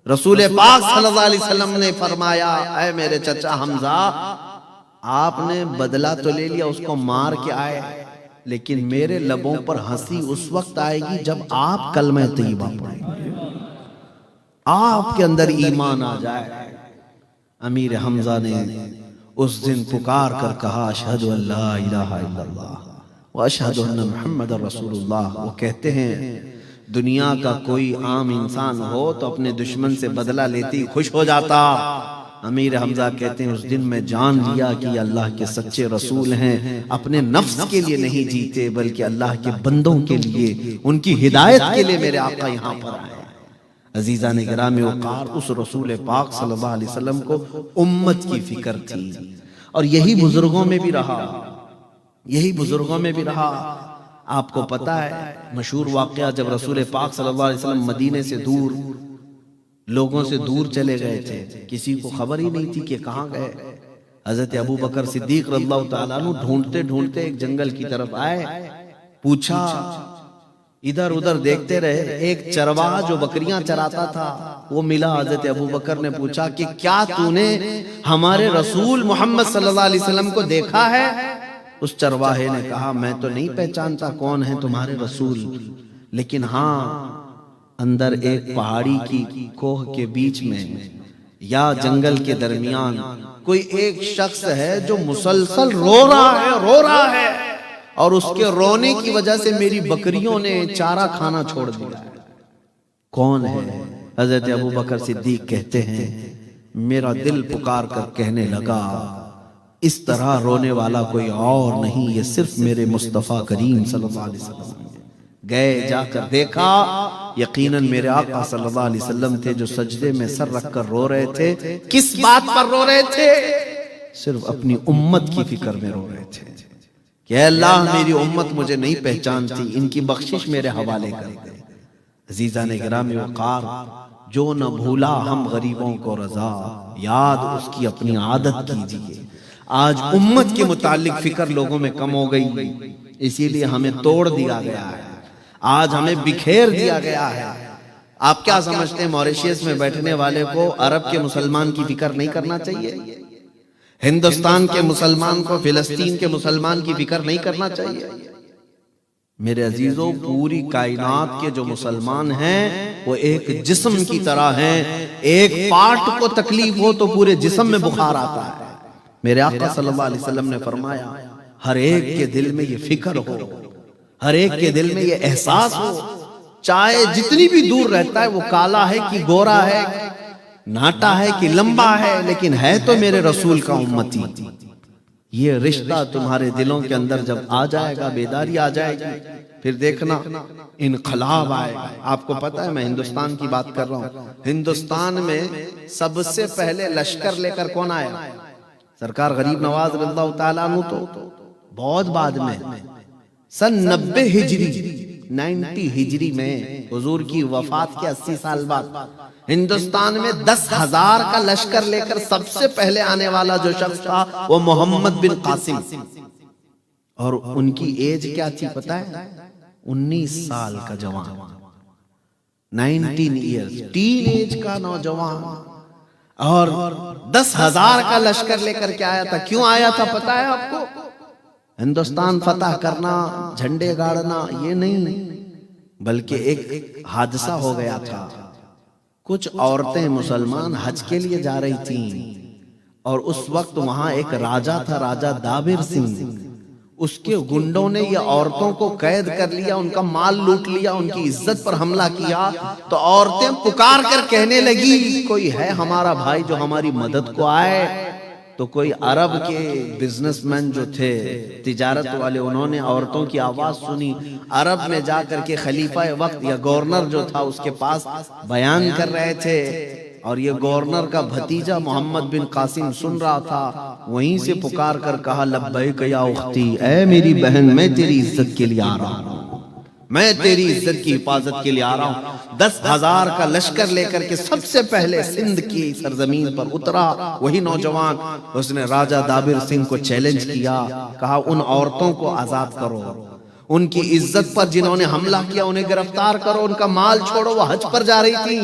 رسول پاک صلی اللہ علیہ وسلم نے فرمایا، اے میرے چچا حمزہ، آپ نے بدلہ تو لے لیا، اس کو مار کے آئے، لیکن میرے لبوں پر ہنسی اس وقت آئے گی جب آپ کلمہ طیبہ پڑھیں گے، آپ کے اندر ایمان آ جائے۔ امیر حمزہ نے اس دن پکار کر کہا، اشہد ان لا الہ الا اللہ واشہد ان محمد رسول اللہ۔ وہ کہتے ہیں دنیا کا کوئی عام انسان ہو تو اپنے دشمن سے بدلہ لیتے ہی خوش ہو جاتا۔ امیر حمزہ کہتے ہیں اس دن میں جان لیا کہ یہ اللہ کے سچے رسول ہیں، اپنے نفس کے لیے نہیں جیتے بلکہ اللہ کے بندوں کے لیے، ان کی ہدایت کے لیے میرے آقا یہاں پر آئے۔ عزیزان گرامی وقار، اس رسول پاک صلی اللہ علیہ وسلم کو امت کی فکر تھی، اور یہی بزرگوں میں بھی رہا، یہی بزرگوں میں بھی رہا۔ آپ کو پتہ ہے مشہور واقعہ، جب رسول پاک صلی اللہ علیہ وسلم مدینے سے دور، لوگوں سے دور چلے گئے تھے، کسی کو خبر ہی نہیں تھی کہ کہاں گئے۔ حضرت ابو بکر صدیق رضی اللہ تعالیٰ عنہ ڈھونڈتے ڈھونڈتے ایک جنگل کی طرف آئے، پوچھا، ادھر ادھر دیکھتے رہے، ایک چرواہا جو بکریاں چراتا تھا وہ ملا۔ حضرت ابو بکر نے پوچھا کہ کیا تو نے ہمارے رسول محمد صلی اللہ علیہ وسلم کو دیکھا ہے؟ اس چرواہے نے کہا، میں تو نہیں پہچانتا کون ہے تمہارے رسول، لیکن ہاں اندر ایک پہاڑی کی کوہ کے بیچ میں یا جنگل کے درمیان کوئی ایک شخص ہے جو مسلسل رو رہا ہے، اور اس کے رونے کی وجہ سے میری بکریوں نے چارہ کھانا چھوڑ دیا۔ کون ہے؟ حضرت ابو بکر صدیق کہتے ہیں، میرا دل پکار کر کہنے لگا، اس طرح رونے والا کوئی اور نہیں، یہ صرف میرے مصطفیٰ کریم صلی اللہ علیہ وسلم۔ گئے، جا کر دیکھا یقیناً میرے آقا صلی اللہ علیہ وسلم تھے جو سجدے میں سر رکھ کر رو رہے تھے. کس بات پر رو رہے تھے؟ صرف اپنی امت کی فکر میں رو رہے تھے کہ اے اللہ میری امت مجھے نہیں پہچانتی، ان کی بخشش میرے حوالے کر دے. عزیزان گرامی وقار، جو نہ بھولا ہم غریبوں کو رضا، یاد اس کی اپنی عادت کیجیے. آج امت کے متعلق فکر لوگوں میں کم ہو گئی، اسی لیے ہمیں توڑ دیا گیا ہے، آج ہمیں بکھیر دیا گیا ہے. آپ کیا سمجھتے ہیں موریشیس میں بیٹھنے والے کو عرب کے مسلمان کی فکر نہیں کرنا چاہیے؟ ہندوستان کے مسلمان کو فلسطین کے مسلمان کی فکر نہیں کرنا چاہیے؟ میرے عزیزوں، پوری کائنات کے جو مسلمان ہیں وہ ایک جسم کی طرح ہیں. ایک پارٹ کو تکلیف ہو تو پورے جسم میں بخار آتا ہے. میرے آقا صلی اللہ علیہ وسلم نے فرمایا ہر ایک کے دل میں یہ فکر ہو، ہر ایک کے دل میں یہ احساس ہو، چاہے جتنی بھی دور رہتا ہے وہ کالا ہے کہ گورا ہے، ناٹا ہے کہ لمبا ہے، لیکن ہے تو میرے رسول کا امتی. یہ رشتہ تمہارے دلوں کے اندر جب آ جائے گا، بیداری آ جائے گی، پھر دیکھنا انقلاب آئے گا. آپ کو پتا ہے میں ہندوستان کی بات کر رہا ہوں، ہندوستان میں سب سے پہلے لشکر لے کر کون آیا؟ سرکار غریب نواز رضی اللہ تعالیٰ عنہ. تو بہت بعد میں سن 90 ہجری میں حضور کی وفات کے 80 سال بعد ہندوستان میں 10,000 کا لشکر لے کر سب سے پہلے آنے والا جو شخص تھا وہ محمد بن قاسم. اور ان کی ایج کیا تھی پتہ ہے؟ 19 سال کا جوان، 19 ایئرز، ٹین ایج کا نوجوان. اور 10,000 کا لشکر لے کر کے آیا تھا. کیوں آیا تھا پتہ ہے آپ کو؟ ہندوستان فتح کرنا، جھنڈے گاڑنا یہ نہیں، بلکہ ایک حادثہ ہو گیا تھا. کچھ عورتیں مسلمان حج کے لیے جا رہی تھیں اور اس وقت وہاں ایک راجہ تھا، راجہ دابر سنگھ. اس کے گنڈوں نے یہ عورتوں کو قید کر لیا، ان کا مال لوٹ لیا، ان کی عزت پر حملہ کیا. تو عورتیں پکار کر کہنے لگی کوئی ہے ہمارا بھائی جو ہماری مدد کو آئے. تو کوئی عرب کے بزنس مین جو تھے، تجارت والے، انہوں نے عورتوں کی آواز سنی. عرب میں جا کر کے خلیفہ وقت یا گورنر جو تھا اس کے پاس بیان کر رہے تھے، اور یہ گورنر کا بھتیجا محمد بن قاسم سن رہا تھا. وہیں سے پکار کر کہا لبیک یا اختی، اے میری بہن میں تیری عزت کے لیے آ رہا ہوں، میں تیری عزت کی حفاظت کے لیے آ رہا ہوں. 10,000 کا لشکر لے کر کے سب سے پہلے سندھ کی سرزمین پر اترا وہی نوجوان. اس نے راجہ دابر سنگھ کو چیلنج کیا، کہا ان عورتوں کو آزاد کرو، ان کی عزت پر جنہوں نے حملہ کیا انہیں گرفتار کرو، ان کا مال چھوڑو، وہ حج پر جا رہی تھی.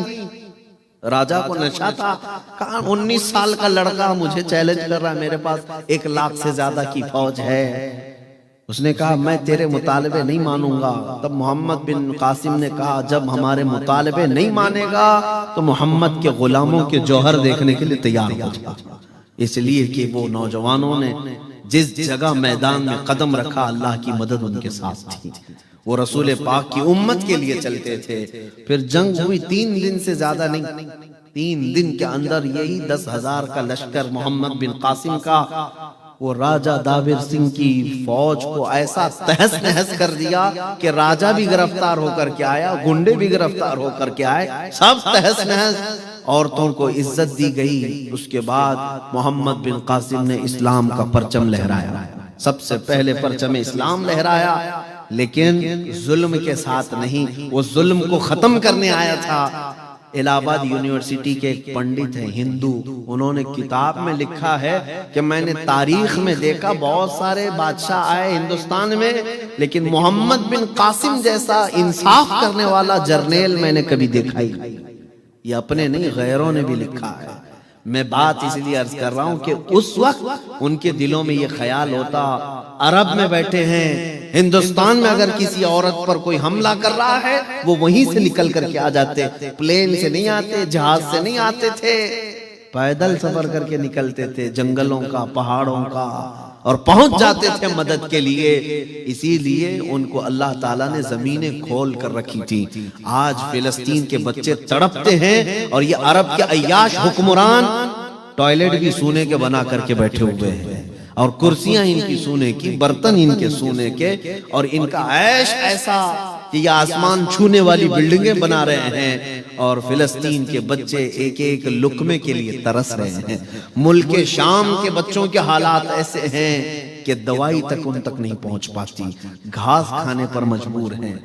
راجہ کو نشہ تھا، کہا 19 سال کا لڑکا مجھے چیلنج کر رہا ہے، میرے پاس 1 لاکھ سے زیادہ کی فوج ہے. اس نے کہا میں تیرے مطالبے نہیں مانوں گا. تب محمد بن قاسم نے کہا جب ہمارے مطالبے نہیں مانے گا تو محمد کے غلاموں کے جوہر دیکھنے کے لیے تیار ہو جا. اس لیے کہ وہ نوجوانوں نے جس جگہ میدان میں قدم رکھا اللہ کی مدد ان کے ساتھ تھی. وہ رسول پاک کی امت کے لیے چلتے تھے. پھر جنگ ہوئی 3 دن سے زیادہ نہیں، 3 دن کے اندر یہی 10,000 کا لشکر محمد بن قاسم کا وہ راجہ دابر سنگھ کی فوج کو ایسا تہس نہس کر دیا کہ راجہ بھی گرفتار ہو کر کے آیا، گنڈے بھی گرفتار ہو کر کے آئے، سب تہس نہس. عورتوں کو عزت دی گئی. اس کے بعد محمد بن قاسم نے اسلام کا پرچم لہرایا، سب سے پہلے پرچم اسلام لہرایا، لیکن ظلم کے ساتھ نہیں، وہ ظلم کو ختم کرنے آیا تھا. الہ آباد یونیورسٹی کے ایک پنڈت ہیں ہندو، انہوں نے کتاب میں لکھا ہے کہ میں نے تاریخ میں دیکھا بہت سارے بادشاہ آئے ہندوستان میں، لیکن محمد بن قاسم جیسا انصاف کرنے والا جرنیل میں نے کبھی دیکھا ہی نہیں. یہ اپنے نہیں غیروں نے بھی لکھا ہے. میں بات اس لیے عرض کر رہا ہوں کہ اس وقت ان کے دلوں میں یہ خیال ہوتا عرب میں بیٹھے ہیں، ہندوستان میں اگر کسی عورت پر کوئی حملہ کر رہا ہے وہ وہیں سے نکل کر کے آ جاتے، پلین سے نہیں آتے، جہاز سے نہیں آتے تھے، پیدل سفر کر کے نکلتے تھے، جنگلوں کا، پہاڑوں کا، اور پہنچ جاتے تھے مدد کے لیے. اسی لیے ان کو اللہ تعالیٰ نے زمینیں کھول کر رکھی تھی. آج فلسطین کے بچے تڑپتے ہیں اور یہ عرب کے عیاش حکمران ٹوائلٹ بھی سونے کے بنا کر کے بیٹھے ہوئے ہیں، اور کرسیاں ان کی سونے کی، برتن ان کے سونے کے، اور ان کا عیش ایسا کہ یہ آسمان چھونے والی بلڈنگیں بنا رہے ہیں اور فلسطین کے بچے ایک ایک لقمے کے لیے ترس رہے ہیں. ملک شام کے بچوں کے حالات ایسے ہیں کہ دوائی تک ان تک نہیں پہنچ پاتی، گھاس کھانے پر مجبور ہیں.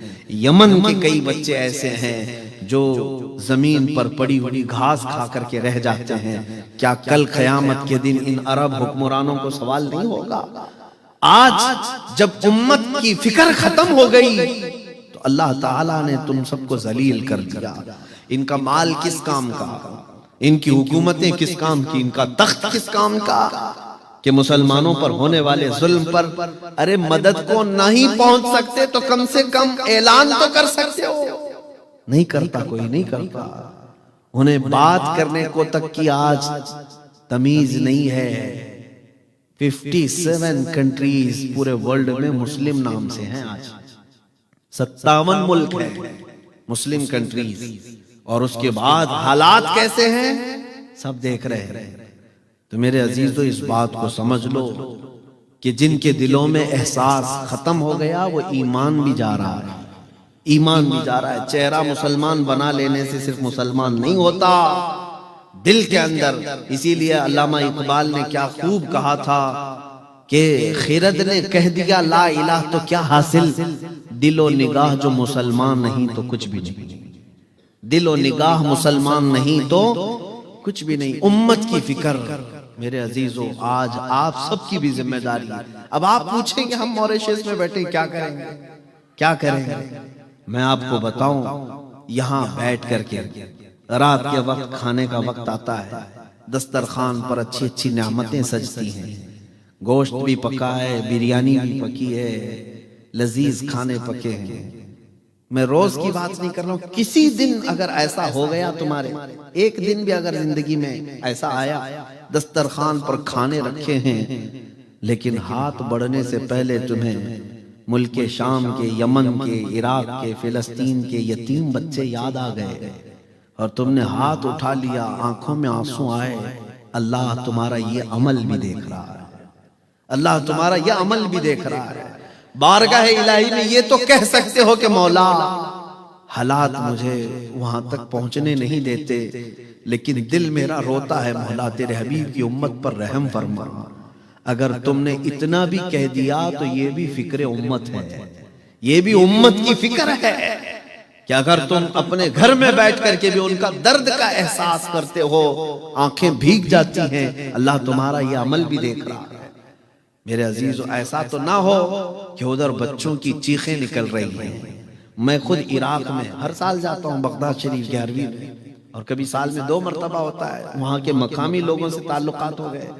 یمن کے کئی بچے ایسے ہیں جو زمین پر پڑی ہوئی گھاس کھا کر کے رہ جاتے ہیں. کیا کل قیامت کے دن ان عرب حکمرانوں کو سوال نہیں ہوگا؟ آج جب امت کی فکر ختم ہو گئی تو اللہ تعالیٰ نے تم سب کو ذلیل کر دیا. ان کا مال کس کام کا، ان کی حکومتیں کس کام کی، ان کا تخت کس کام کا کہ مسلمانوں پر ہونے والے ظلم پر ارے مدد کو نہیں پہنچ سکتے تو کم سے کم اعلان تو کر سکتے ہو. نہیں کرتا، کوئی نہیں کرتا. انہیں بات کرنے کو تک کی آج تمیز نہیں ہے. 57 کنٹریز پورے ورلڈ میں مسلم نام سے ہیں. آج 57 ملک ہیں مسلم کنٹریز، اور اس کے بعد حالات کیسے ہیں سب دیکھ رہے ہیں. تو میرے عزیزو اس بات کو سمجھ لو کہ جن کے دلوں میں احساس ختم ہو گیا وہ ایمان بھی جا رہا ہے، ایمان بھی جا رہا ہے. چہرہ مسلمان بنا لینے سے صرف مسلمان نہیں ہوتا، دل کے اندر. اسی لیے علامہ اقبال نے کیا خوب کہا تھا کہ خرد نے کہہ دیا لا الہ تو کیا حاصل، دل و نگاہ جو مسلمان نہیں تو کچھ بھی نہیں. دل و نگاہ مسلمان نہیں تو کچھ بھی نہیں. امت کی فکر میرے عزیزو آج آپ سب کی بھی ذمہ داری ہے. اب آپ پوچھیں کہ ہم موریشس میں بیٹھے کیا کریں گے، کیا کریں گے؟ میں آپ کو بتاؤں، یہاں بیٹھ کر کے رات کے وقت کھانے کا وقت آتا ہے، دسترخوان پر اچھی اچھی نعمتیں سجتی ہیں، گوشت بھی پکا ہے، بریانی بھی پکی ہے، لذیذ کھانے پکے ہیں. میں روز کی بات نہیں کر رہا ہوں، کسی دن اگر ایسا ہو گیا تمہارے، ایک دن بھی اگر زندگی میں ایسا آیا دسترخوان پر کھانے رکھے ہیں لیکن ہاتھ بڑھنے سے پہلے تمہیں ملک شام کے، یمن کے، عراق کے، فلسطین کے یتیم بچے یاد آ گئے اور تم نے ہاتھ اٹھا لیا، آنکھوں میں آنسو آئے. اللہ تمہارا یہ عمل بھی دیکھ رہا ہے، اللہ تمہارا یہ عمل بھی دیکھ رہا ہے. بارگاہ الہی میں یہ تو کہہ سکتے ہو کہ مولا حالات مجھے وہاں تک پہنچنے نہیں دیتے لیکن دل میرا روتا ہے، مولا تیرے حبیب کی امت پر رحم فرما. اگر تم نے اتنا بھی کہہ دیا تو یہ بھی فکر امت ہے، یہ بھی امت کی فکر ہے کہ اگر تم اپنے گھر میں بیٹھ کر کے بھی ان کا درد کا احساس کرتے ہو، آنکھیں بھیگ جاتی ہیں. اللہ تمہارا یہ عمل بھی دیکھ رہا ہے. میرے عزیزو ایسا تو نہ ہو کہ ادھر بچوں کی چیخیں نکل رہی ہیں. میں خود عراق میں ہر سال جاتا ہوں، بغداد شریف 11ویں میں، اور کبھی سال میں 2 مرتبہ ہوتا ہے. وہاں کے مقامی لوگوں سے تعلقات ہو گئے،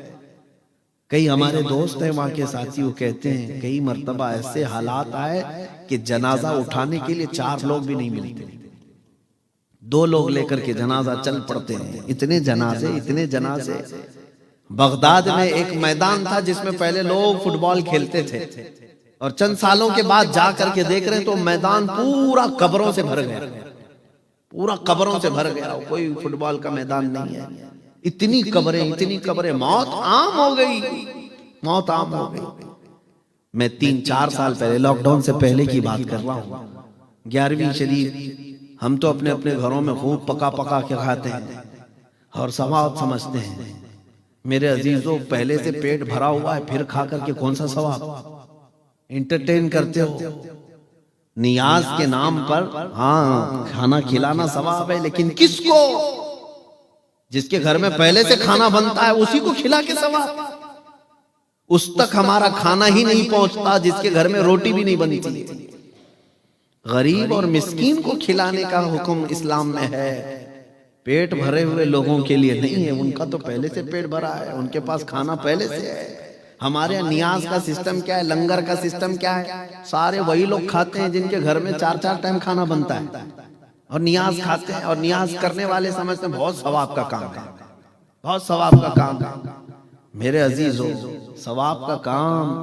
کئی ہمارے دوست ہیں وہاں کے ساتھی، وہ کہتے ہیں کئی مرتبہ ایسے حالات آئے کہ جنازہ اٹھانے کے لیے 4 لوگ بھی نہیں ملتے، 2 لوگ لے کر کے جنازہ چل پڑتے ہیں. اتنے جنازے، اتنے جنازے. بغداد میں ایک میدان تھا جس میں پہلے لوگ فٹ بال کھیلتے تھے اور چند سالوں کے بعد جا کر کے دیکھ رہے تو میدان پورا قبروں سے بھر گیا، پورا قبروں سے بھر گیا، کوئی فٹ بال کا میدان نہیں ہے. اتنی قبریں، اتنی قبریں. موت عام ہو گئی، موت عام ہو گئی. میں 3-4 سال پہلے، لاک ڈاؤن سے پہلے کی بات کر رہا ہوں، 11ویں شریف ہم تو اپنے اپنے گھروں میں خوب پکا پکا کے کھاتے ہیں اور ثواب سمجھتے ہیں. میرے عزیزو پہلے سے پیٹ بھرا ہوا ہے، پھر کھا کر کے کون سا ثواب؟ انٹرٹین کرتے ہو نیاز کے نام پر. ہاں کھانا کھلانا ثواب ہے، لیکن کس کو؟ جس کے گھر میں پہلے سے کھانا بنتا ہے اسی کو کھلا کے ثواب. اس تک ہمارا کھانا ہی نہیں پہنچتا جس کے گھر میں روٹی بھی نہیں بنتی. غریب اور مسکین کو کھلانے کا حکم اسلام میں ہے، پیٹ بھرے ہوئے لوگوں کے لیے نہیں ہے. ان کا تو پہلے سے پیٹ بھرا ہے، ان کے پاس کھانا پہلے سے ہے. ہمارے نیاز کا سسٹم کیا ہے، لنگر کا سسٹم کیا ہے؟ سارے وہی لوگ کھاتے ہیں جن کے گھر میں 4 ٹائم کھانا بنتا ہے اور نیاز کھاتے ہیں. اور نیاز کرنے والے سمجھتے ہیں بہت ثواب کا کام ہے، بہت ثواب کا کام ہے. میرے عزیزو ثواب کا کام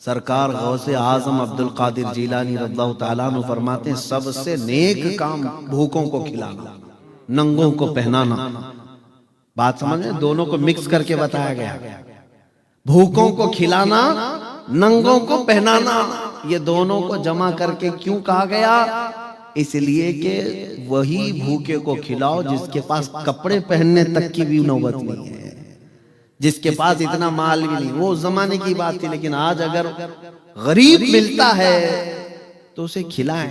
سرکار غوث اعظم عبد القادر جیلانی رضی اللہ تعالیٰ عنہ فرماتے ہیں سب سے نیک کام بھوکوں کو کھلانا، ننگوں کو پہنانا. بات سمجھیں، دونوں کو مکس کر کے بتایا گیا. بھوکوں کو کھلانا، ننگوں کو پہنانا. یہ دونوں کو جمع کر کے کیوں کہا گیا؟ اس لیے کہ وہی بھوکے کو کھلاؤ جس کے پاس کپڑے پہننے تک کی بھی نوبت نہیں ہے، جس کے پاس اتنا مال بھی نہیں۔ وہ زمانے کی بات تھی، لیکن آج اگر غریب ملتا ہے تو اسے کھلائیں،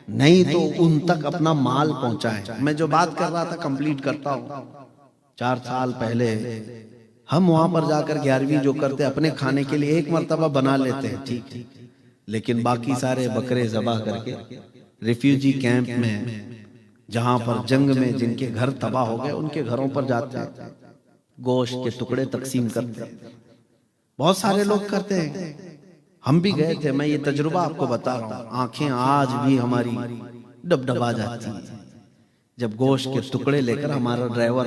نہیں تو ان تک اپنا مال پہنچائیں۔ میں جو بات کر رہا تھا کمپلیٹ کرتا ہوں۔ 4 سال پہلے ہم وہاں پر جا کر 11ویں جو کرتے اپنے کھانے کے لیے 1 مرتبہ بنا لیتے ہیں، ٹھیک، لیکن باقی سارے بکرے ذبح کر کے ریفیوجی کیمپ میں، جہاں پر جنگ میں جن کے گھر تباہ ہو گئے، ان کے گھروں پر جاتے ہیں، گوشت کے ٹکڑے تقسیم کرتے ہیں۔ بہت سارے لوگ کرتے ہیں، ہم بھی گئے تھے۔ میں یہ تجربہ آپ کو بتا رہا ہوں، آنکھیں آج بھی ہماری ڈبڈبا جاتی ہیں جب گوشت کے ٹکڑے لے کر ہمارا ڈرائیور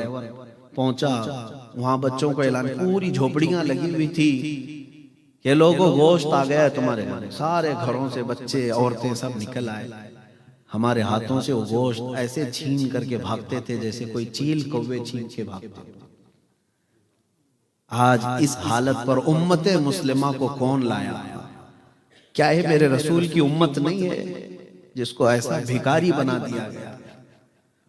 پہنچا۔ وہاں بچوں کو اعلان، پوری جھوپڑیاں لگی ہوئی تھی کہ لوگوں گوشت آ گیا ہے تمہارے گھر۔ سارے گھروں سے بچے عورتیں سب نکل آئے، ہمارے ہاتھوں سے وہ گوشت ایسے چھین کر کے بھاگتے تھے جیسے کوئی چیل کوے چھین کے بھاگتے۔ آج اس حالت پر امت مسلمہ کو کون لایا؟ کیا یہ میرے رسول کی امت نہیں ہے جس کو ایسا بھکاری بنا دیا گیا؟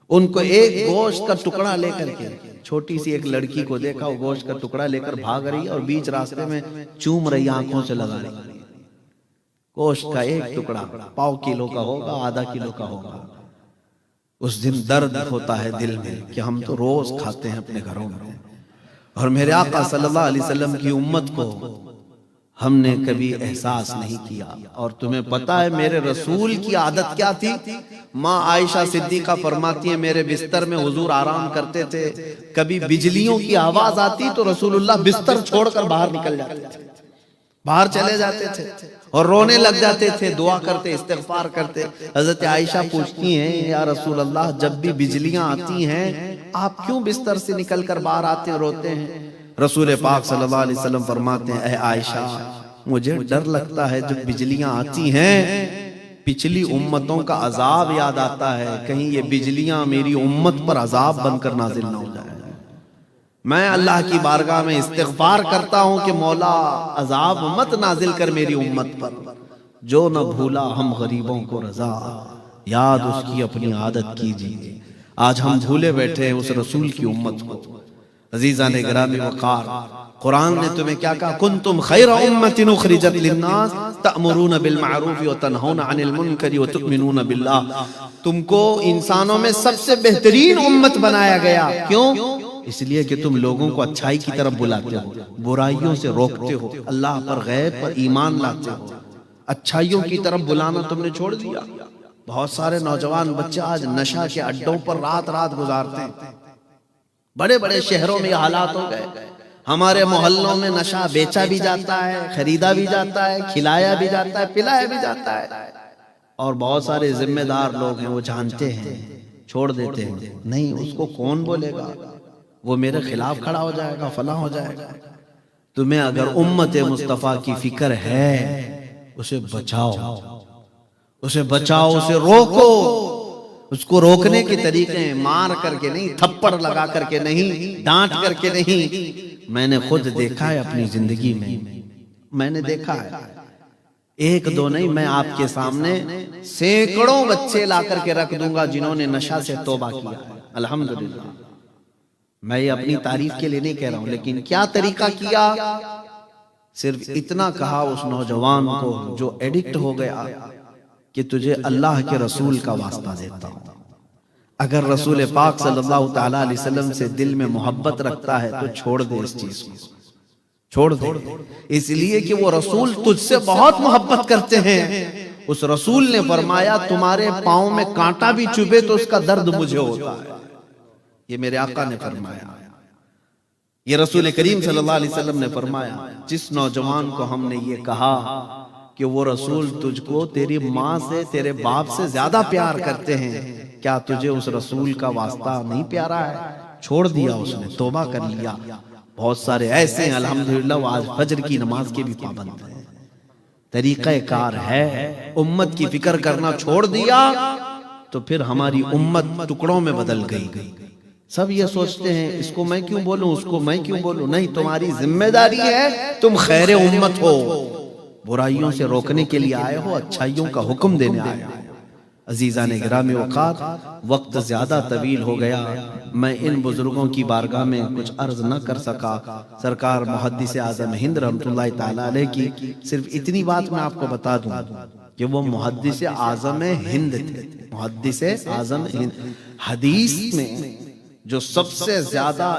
ان کو ایک گوشت کا ٹکڑا لے کر کے، چھوٹی سی ایک لڑکی کو دیکھا، وہ گوشت کا ٹکڑا لے کر بھاگ رہی اور بیچ راستے میں چوم رہی، آنکھوں سے لگا رہی۔ گوشت کا ایک ٹکڑا 1.5 کلو کا ہوگا، آدھا کلو کا ہوگا۔ اس دن درد ہوتا ہے دل میں کہ ہم تو روز کھاتے ہیں اپنے گھروں میں، اور میرے آقا صلی اللہ علیہ وسلم کی امت کو ہم نے کبھی احساس نہیں کیا۔ اور تمہیں پتا ہے میرے رسول کی عادت کیا تھی؟ ماں عائشہ صدیقہ فرماتی ہیں میرے بستر میں حضور آرام کرتے تھے، کبھی بجلیوں کی آواز آتی تو رسول اللہ بستر چھوڑ کر باہر نکل جاتے تھے، باہر چلے جاتے تھے اور رونے لگ جاتے تھے، دعا کرتے، استغفار کرتے۔ حضرت عائشہ پوچھتی ہیں یا رسول اللہ جب بھی بجلیاں آتی ہیں آپ کیوں بستر سے نکل کر باہر آتے ہیں، روتے ہیں؟ رسول پاک صلی اللہ علیہ وسلم فرماتے ہیں اے عائشہ مجھے ڈر لگتا ہے جب بجلیاں آتی ہیں پچھلی امتوں کا عذاب یاد آتا ہے، کہیں یہ بجلیاں میری امت پر عذاب بن کر نازل نہ ہو جائے۔ میں اللہ کی بارگاہ میں استغفار کرتا ہوں کہ مولا عذاب مت نازل کر میری امت پر۔ جو نہ بھولا ہم غریبوں کو رضا، یاد اس کی اپنی عادت کیجیے۔ آج ہم بھولے بیٹھے ہیں اس رسول کی امت کو۔ عزیزان گرامی وقار، قرآن نے تمہیں کیا کہا؟ کنتم خیر امت اخرجت للناس تأمرون بالمعروف وتنہون عن المنکر وتؤمنون باللہ۔ تم کو انسانوں میں سب سے بہترین امت بنایا گیا، کیوں؟ اس لیے کہ تم لوگوں کو اچھائی کی طرف بلاتے ہو، برائیوں سے روکتے ہو، اللہ پر غیب پر ایمان لاتے ہو، اچھائیوں کی طرف بلانا تم نے چھوڑ دیا۔ بہت سارے نوجوان بچے آج نشہ کے اڈوں پر رات رات گزارتے ہیں، بڑے بڑے شہروں میں یہ حالات ہو گئے۔ ہمارے محلوں میں نشہ بیچا بھی جاتا ہے، خریدا بھی جاتا ہے، کھلایا بھی جاتا ہے، پلایا بھی جاتا ہے، اور بہت سارے ذمہ دار لوگ ہیں وہ جانتے ہیں، چھوڑ دیتے ہیں۔ نہیں، اس کو کون بولے گا، وہ میرے خلاف کھڑا ہو جائے گا، فلاں ہو جائے گا۔ تمہیں اگر امت مصطفیٰ کی فکر ہے اسے بچاؤ، اسے بچاؤ، اسے روکو۔ اس کو روکنے کے طریقے ہیں مار کر کے نہیں، تھپڑ لگا کر کے نہیں، ڈانٹ کر کے نہیں۔ میں نے خود دیکھا ہے اپنی زندگی میں، میں نے دیکھا ہے، ایک دو نہیں، میں آپ کے سامنے سینکڑوں بچے لا کر کے رکھ دوں گا جنہوں نے نشہ سے توبہ کیا ہے، الحمدللہ۔ میں یہ اپنی تعریف کے لیے نہیں کہہ رہا ہوں، لیکن کیا طریقہ کیا؟ صرف اتنا کہا اس نوجوان کو جو ایڈکٹ ہو گیا کہ تجھے اللہ کے رسول کا واسطہ دیتا ہوں، اگر رسول پاک صلی اللہ تعالیٰ علیہ وسلم سے دل میں محبت رکھتا ہے تو چھوڑ دے اس چیز کو، چھوڑ دے، اس لیے کہ وہ رسول تجھ سے بہت محبت کرتے ہیں۔ اس رسول نے فرمایا تمہارے پاؤں میں کانٹا بھی چبھے تو اس کا درد مجھے ہوتا ہے، یہ میرے آقا نے فرمایا، یہ رسول کریم صلی اللہ علیہ وسلم نے فرمایا۔ جس نوجوان کو ہم نے یہ کہا کہ وہ رسول تجھ کو تیری ماں سے، تیرے باپ سے زیادہ پیار کرتے ہیں، کیا تجھے اس رسول کا واسطہ نہیں پیارا ہے؟ چھوڑ دیا اس نے، توبہ کر لیا۔ بہت سارے ایسے ہیں الحمدللہ وہ آج فجر کی نماز کے بھی پابند ہیں۔ طریقہ کار ہے، امت کی فکر کرنا چھوڑ دیا تو پھر ہماری امت ٹکڑوں میں بدل گئی۔ سب یہ سوچتے ہیں اس کو میں کیوں بولوں، اس کو میں کیوں بولوں؟ نہیں، تمہاری ذمہ داری ہے، تم خیر امت ہو، برائیوں سے روکنے کے لیے آئے ہو، اچھائیوں کا حکم دینے آئے ہو۔ عزیزان گرامی اوقات، وقت زیادہ طویل ہو گیا، میں ان بزرگوں کی بارگاہ میں کچھ عرض نہ کر سکا۔ سرکار محدث اعظم ہند رحمۃ اللہ تعالی علیہ کی صرف اتنی بات میں آپ کو بتا دوں کہ وہ محدث اعظم ہند تھے۔ محدث اعظم ہند، حدیث میں جو سب سے زیادہ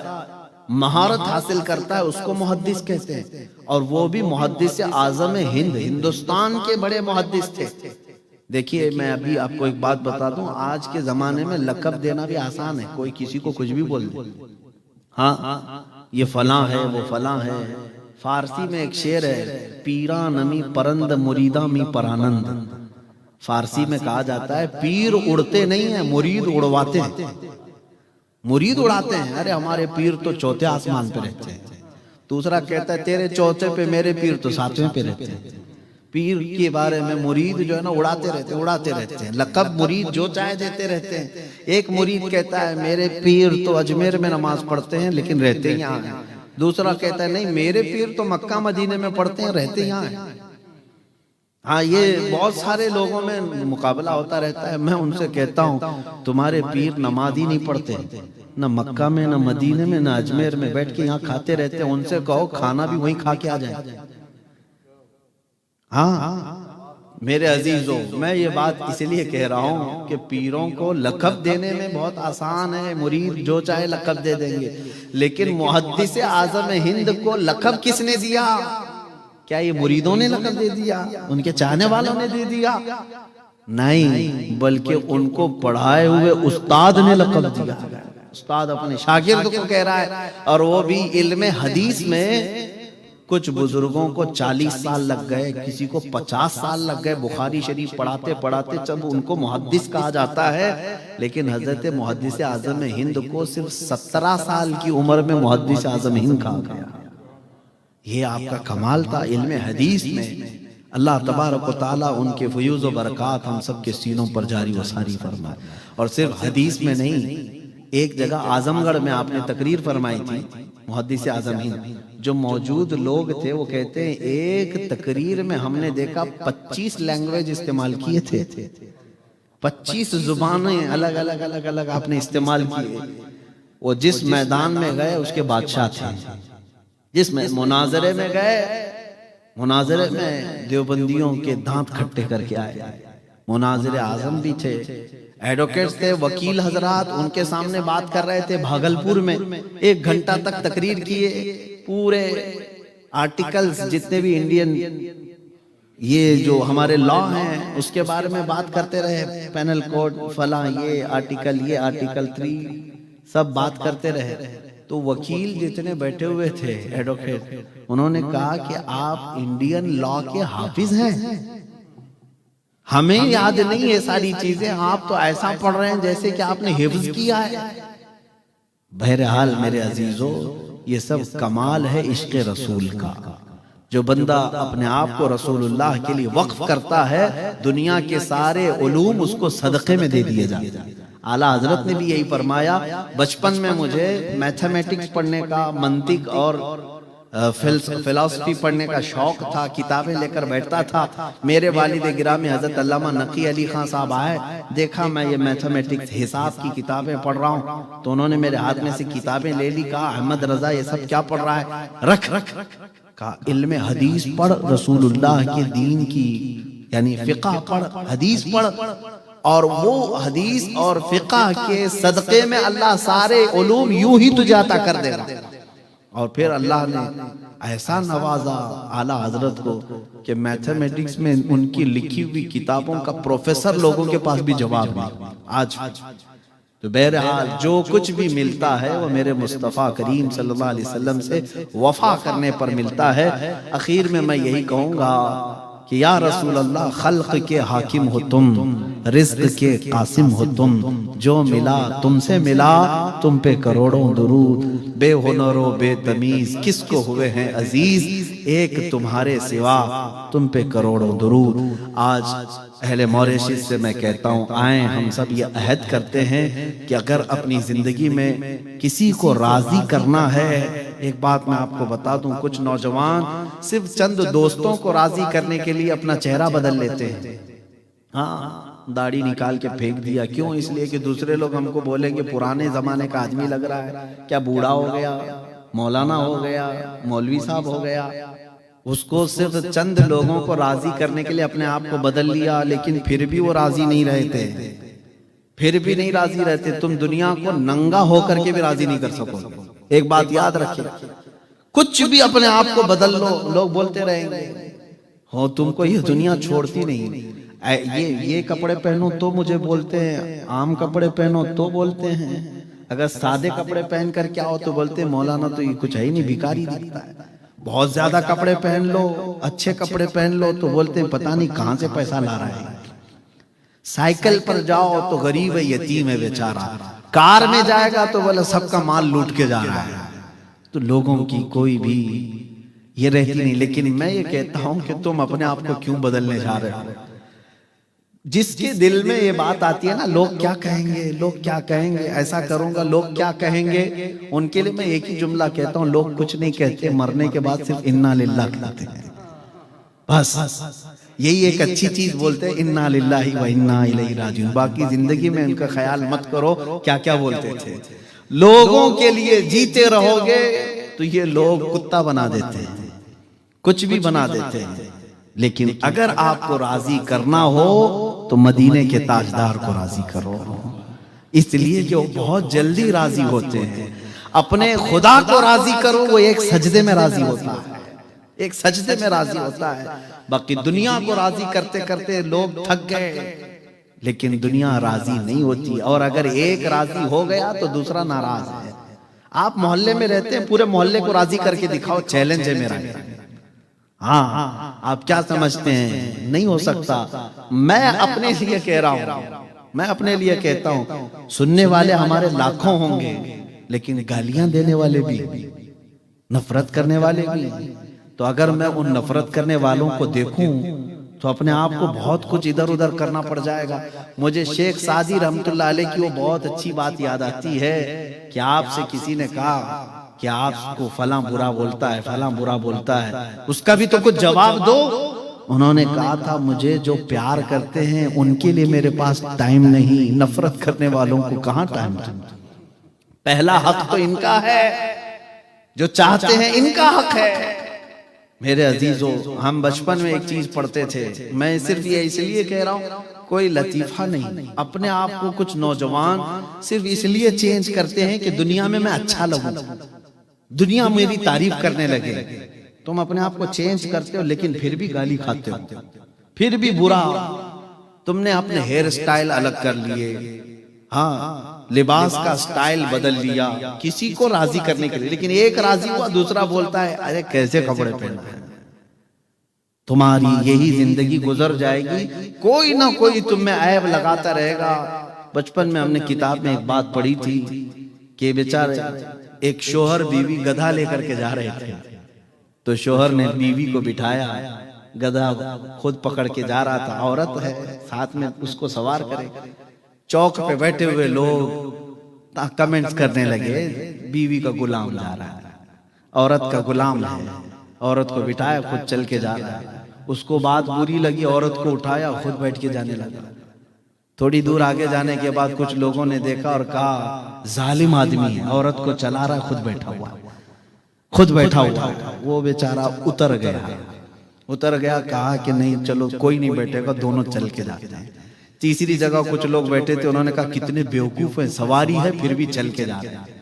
مہارت حاصل کرتا ہے اس کو محدث کہتے ہیں، اور وہ بھی محدث اعظم ہند، ہندوستان کے بڑے محدث تھے۔ دیکھیے میں ابھی آپ کو ایک بات بتا دوں، آج کے زمانے میں لقب دینا بھی آسان ہے، کوئی کسی کو کچھ بھی بول دے، ہاں یہ فلاں ہے، وہ فلاں ہے۔ فارسی میں ایک شعر ہے، پیراں نمی پرند مریداں می پرانند۔ فارسی میں کہا جاتا ہے پیر اڑتے نہیں ہیں، مرید اڑواتے ہیں۔ مرید اڑاتے ہیں، ارے ہمارے پیر تو چوتھے آسمان پہ رہتے ہیں۔ دوسرا کہتا ہے تیرے چوتھے پہ، میرے پیر تو ساتویں پہ رہتے ہیں۔ پیر کے بارے میں مرید جو ہے نا اڑاتے رہتے ہیں، لقب مرید جو چاہے دیتے رہتے ہیں۔ ایک مرید کہتا ہے میرے پیر تو اجمیر میں نماز پڑھتے ہیں لیکن رہتے یہاں ہیں۔ دوسرا کہتا ہے نہیں میرے پیر تو مکہ مدینے میں پڑھتے ہیں، رہتے یہاں ہیں۔ ہاں یہ بہت سارے لوگوں میں مقابلہ ہوتا رہتا ہے۔ میں ان سے کہتا ہوں تمہارے پیر نماز ہی نہیں پڑھتے، نہ مکہ میں، نہ مدینے میں، نہ اجمیر میں، بیٹھ کے یہاں کھاتے رہتے ہیں۔ ان سے کہو کھانا بھی وہیں کھا کے آ جائیں۔ ہاں میرے عزیزوں، میں یہ بات اس لیے کہہ رہا ہوں کہ پیروں کو لقب دینے میں بہت آسان ہے، مرید جو چاہے لقب دے دیں گے، لیکن محدث اعظم ہند کو لقب کس نے دیا؟ کیا یہ مریدوں نے لقب دے دیا؟ ان کے چاہنے والوں نے دے دیا؟ نہیں، بلکہ ان کو پڑھائے ہوئے استاد نے لقب دیا۔ استاد اپنے شاگرد کو کہہ رہا ہے، اور وہ بھی علم حدیث میں۔ کچھ بزرگوں کو 40 سال لگ گئے، کسی کو 50 سال لگ گئے بخاری شریف پڑھاتے پڑھاتے، جب ان کو محدث کہا جاتا ہے۔ لیکن حضرت محدث اعظم ہند کو صرف 17 سال کی عمر میں محدث اعظم ہند کہا گیا۔ یہ آپ کا کمال تھا علم حدیث میں۔ اللہ تبارک و تعالیٰ ان کے فیوز و برکات ہم سب کے سینوں پر جاری و ساری فرمائے۔ اور صرف حدیث میں نہیں، ایک جگہ اعظم گڑھ میں آپ نے تقریر فرمائی تھی، محدث اعظم ہند، جو موجود لوگ تھے وہ کہتے ہیں ایک تقریر میں ہم نے دیکھا 25 لینگویج استعمال کیے تھے، 25 زبانیں الگ الگ آپ نے استعمال کیے۔ وہ جس میدان میں گئے اس کے بادشاہ تھے، جس میں مناظرے میں گئے، مناظرے میں دیوبندیوں کے دانت کھٹے کر کے آئے۔ مناظر اعظم بھی تھے، ایڈوکیٹس تھے، وکیل حضرات ان کے سامنے بات کر رہے تھے۔ بھاگلپور میں 1 گھنٹہ تک تقریر کیے، پورے آرٹیکلز جتنے بھی انڈین یہ جو ہمارے لا ہیں اس کے بارے میں بات کرتے رہے، پینل کوڈ فلاں، یہ آرٹیکل 3 سب بات کرتے رہے۔ تو وکیل جتنے بیٹھے ہوئے تھے ایڈوکیٹ، انہوں نے کہا کہ آپ انڈین لا کے حافظ ہیں، ہمیں یاد نہیں ہے ساری چیزیں، آپ تو ایسا پڑھ رہے ہیں جیسے کہ آپ نے حفظ کیا ہے۔ بہرحال میرے عزیزو، یہ سب کمال ہے عشق رسول کا۔ جو بندہ اپنے آپ کو رسول اللہ کے لیے وقف کرتا ہے، دنیا کے سارے علوم اس کو صدقے میں دے دیے جاتے ہیں۔ اعلیٰ حضرت نے بھی یہی فرمایا، بچپن میں مجھے میتھمیٹکس پڑھنے کا، منطق اور فلسفی پڑھنے کا شوق تھا، کتابیں لے کر بیٹھتا تھا۔ میرے والد گرامی حضرت علامہ نقی علی خان صاحب آئے، دیکھا میں یہ میتھمیٹکس حساب کی کتابیں پڑھ رہا ہوں، تو انہوں نے میرے ہاتھ میں سے کتابیں لے لی، کہا احمد رضا یہ سب کیا پڑھ رہا ہے؟ رکھ کہا علم حدیث پڑھ، رسول اللہ کے دین کی یعنی فقہ پڑھ، حدیث پڑھ، اور وہ حدیث اور فقہ کے صدقے میں اللہ سارے علوم یوں ہی تجھے عطا کر دے گا۔ اور پھر اللہ نے ایسا نوازا اعلیٰ حضرت کو کہ میتھمیٹکس میں ان کی لکھی ہوئی کتابوں کا پروفیسر لوگوں کے پاس بھی جواب نہیں آج۔ تو بہرحال جو کچھ بھی ملتا ہے وہ میرے مصطفیٰ کریم صلی اللہ علیہ وسلم سے وفا کرنے پر ملتا ہے۔ اخیر میں میں یہی کہوں گا کہ یا رسول اللہ، خلق کے حاکم ہو تم، رزق کے قاسم ہو تم، جو ملا تم سے ملا، تم پہ کروڑوں درود، بے ہنر و بے تمیز کس کو ہوئے ہیں عزیز، ایک تمہارے سوا، تم پہ کروڑوں درود۔ آج اہل موریشس سے میں کہتا ہوں، آئیں ہم سب یہ عہد کرتے ہیں کہ اگر اپنی زندگی میں کسی کو راضی کرنا ہے، ایک بات میں آپ کو بتا دوں، کچھ نوجوان صرف چند دوستوں کو راضی کرنے کے لیے اپنا چہرہ بدل لیتے ہیں. ہاں، داڑھی نکال کے پھینک دیا. کیوں؟ اس لیے کہ دوسرے لوگ ہم کو بولیں کہ پرانے زمانے کا آدمی لگ رہا ہے، کیا بوڑھا ہو گیا، مولانا ہو گیا، مولوی صاحب ہو گیا. اس کو صرف چند لوگوں کو راضی کرنے کے لیے اپنے آپ کو بدل لیا، لیکن پھر بھی وہ راضی نہیں رہتے، پھر بھی نہیں راضی رہتے. تم دنیا کو ننگا ہو کر کے بھی راضی نہیں کر سکو. ایک بات یاد رکھیں، کچھ بھی اپنے آپ کو بدل لو، لوگ بولتے رہیں گے ہو تم کو یہ دنیا چھوڑتی نہیں. یہ کپڑے پہنو تو مجھے بولتے ہیں، عام کپڑے پہنو تو بولتے ہیں، اگر سادے کپڑے پہن کر کیا ہو تو بولتے ہیں مولانا تو یہ کچھ ہے ہی نہیں، بھیکاری دکھتا ہے. بہت زیادہ کپڑے پہن لو، اچھے کپڑے پہن لو تو بولتے ہیں پتہ نہیں کہاں سے پیسہ لا رہا ہے. سائیکل پر جاؤ تو غریب ہے، یتیم ہے بیچارہ. کار میں جائے گا تو بولا سب کا مال لوٹ کے جا رہا ہے. تو لوگوں کی کوئی بھی یہ رہتی نہیں. لیکن میں یہ کہتا ہوں کہ تم اپنے آپ کو کیوں بدلنے جا رہے ہو؟ جس کے دل میں یہ بات آتی ہے نا، لوگ کیا کہیں گے، لوگ کیا کہیں گے، ایسا کروں گا لوگ کیا کہیں گے، ان کے لیے میں ایک ہی جملہ کہتا ہوں، لوگ کچھ نہیں کہتے، مرنے کے بعد صرف انا للہ کہتے ہیں. بس یہی ایک اچھی چیز بولتے ہیں، انا للہ و انا الیہ راجعون. باقی زندگی میں ان کا خیال مت کرو کیا کیا بولتے تھے. لوگوں کے لیے جیتے رہو گے تو یہ لوگ کتا بنا دیتے ہیں، کچھ بھی بنا دیتے ہیں. لیکن اگر آپ کو راضی کرنا ہو تو مدینے کے تاجدار کو راضی کرو، اس لیے کہ وہ بہت جلدی راضی ہوتے ہیں. اپنے خدا کو راضی کرو، وہ ایک سجدے میں راضی ہوتا ہے، ایک سجدے میں راضی ہوتا ہے. باقی دنیا کو راضی کرتے کرتے لوگ تھک گئے، لیکن دنیا راضی نہیں ہوتی. اور اگر ایک راضی ہو گیا تو دوسرا ناراض ہے. آپ محلے میں رہتے ہیں، پورے محلے کو راضی کر کے دکھاؤ، چیلنج ہے میرا. ہاں، آپ کیا سمجھتے ہیں؟ نہیں ہو سکتا. میں اپنے لیے کہہ رہا ہوں، میں اپنے لیے کہتا ہوں، سننے والے ہمارے لاکھوں ہوں گے، لیکن گالیاں دینے والے بھی، نفرت کرنے والے بھی. تو اگر میں ان نفرت کرنے والوں کو دیکھوں تو اپنے آپ کو بہت کچھ ادھر ادھر کرنا پڑ جائے گا. مجھے شیخ سعدی رحمت اللہ علیہ کی وہ بہت اچھی بات یاد آتی ہے کہ آپ سے کسی نے کہا کہ آپ کو فلاں برا بولتا ہے، فلاں برا بولتا ہے، اس کا بھی تو کچھ جواب دو. انہوں نے کہا تھا مجھے جو پیار کرتے ہیں ان کے لیے میرے پاس ٹائم نہیں، نفرت کرنے والوں کو کہاں ٹائم. پہلا حق تو ان کا ہے، جو چاہتے ہیں ان کا حق ہے. میرے عزیزو، ہم بچپن میں ایک چیز پڑھتے تھے، میں صرف یہ اس لیے کہہ رہا ہوں، کوئی لطیفہ نہیں. اپنے آپ کو کچھ نوجوان صرف اس لیے چینج کرتے ہیں کہ دنیا میں اچھا لگوں، دنیا میری تعریف کرنے لگے. تم اپنے آپ کو چینج کرتے ہو لیکن پھر بھی گالی کھاتے ہو، پھر بھی برا. تم نے اپنے ہیئر سٹائل الگ کر لیے، ہاں، لباس کا سٹائل بدل لیا کسی کو راضی کرنے کے لیے، لیکن ایک راضی ہوا دوسرا بولتا ہے ارے کیسے کپڑے پہنا ہے. تمہاری یہی زندگی گزر جائے گی، کوئی نہ کوئی تم میں عیب لگاتا رہے گا. بچپن میں ہم نے کتاب میں ایک بات پڑھی تھی کہ بیچارے ایک شوہر بیوی گدھا لے کر کے جا رہے تھے، تو شوہر نے بیوی کو بٹھایا، گدھا خود پکڑ کے جا رہا تھا، عورت ہے ساتھ میں اس کو سوار کرے. چوک پہ بیٹھے ہوئے لوگ کمنٹس کرنے لگے بیوی کا غلام جا رہا ہے، عورت کا غلام ہے، عورت کو بٹھایا خود چل کے جا رہا ہے. اس کو بات بری لگی، عورت کو اٹھایا خود بیٹھ کے جانے لگا. تھوڑی دور آگے جانے کے بعد کچھ لوگوں نے دیکھا اور کہا ظالم آدمی ہے، عورت کو چلا رہا ہے خود بیٹھا ہوا، خود بیٹھا ہوا. وہ بیچارہ اتر گیا، کہا کہ نہیں چلو کوئی نہیں بیٹھے گا، دونوں چل کے جاتے ہیں. تیسری جگہ کچھ لوگ بیٹھے تھے، انہوں نے کہا کتنے بیوقوف ہیں، سواری ہے پھر بھی چل کے جا رہے ہیں،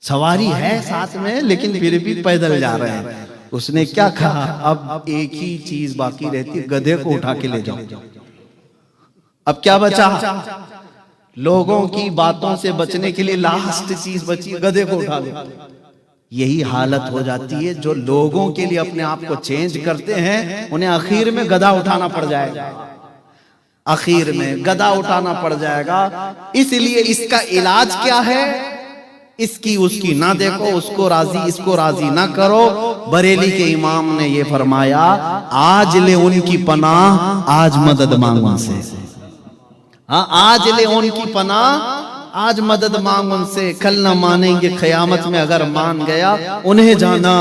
سواری ہے ساتھ میں لیکن پھر بھی پیدل جا رہے ہیں. اس نے کیا کہا اب ایک ہی چیز باقی رہتی، گدھے کو اٹھا کے لے جاؤ. اب کیا بچا؟ لوگوں کی باتوں سے بچنے کے لیے لاسٹ چیز بچی، گدھے کو اٹھا لو. یہی حالت ہو جاتی ہے، جو لوگوں کے لیے اپنے آپ کو چینج کرتے ہیں انہیں آخر میں گدھا اٹھانا پڑ جائے گا، آخر میں گدھا اٹھانا پڑ جائے گا. اس لیے اس کا علاج کیا ہے؟ اس کی نہ دیکھو، اس کو راضی نہ کرو. بریلی کے امام نے یہ فرمایا آج لے ان کی پناہ، آج مدد مانگو سے. آج لے ان کی پناہ، آج مدد مانگ ان سے، کل نہ مانیں گے قیامت میں اگر مان گیا، انہیں جانا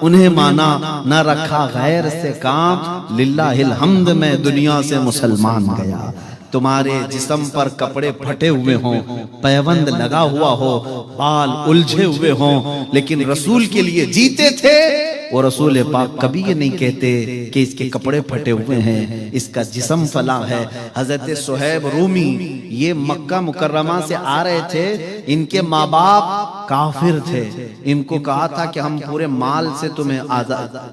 انہیں مانا، نہ رکھا غیر سے کام، للہ الحمد میں دنیا سے مسلمان گیا۔ تمہارے جسم پر کپڑے پھٹے ہوئے ہوں، پیوند لگا ہوا ہو، بال الجھے ہوئے ہوں، لیکن رسول کے لیے جیتے تھے، وہ رسول پاک کبھی یہ نہیں کہتے کہ اس کے کپڑے پھٹے ہوئے ہیں، اس کا جسم فلاں ہے۔ حضرت صہیب رومی یہ مکہ مکرمہ سے آ رہے تھے، ان کے ماں باپ کافر تھے، ان کو کہا تھا کہ ہم پورے مال سے تمہیں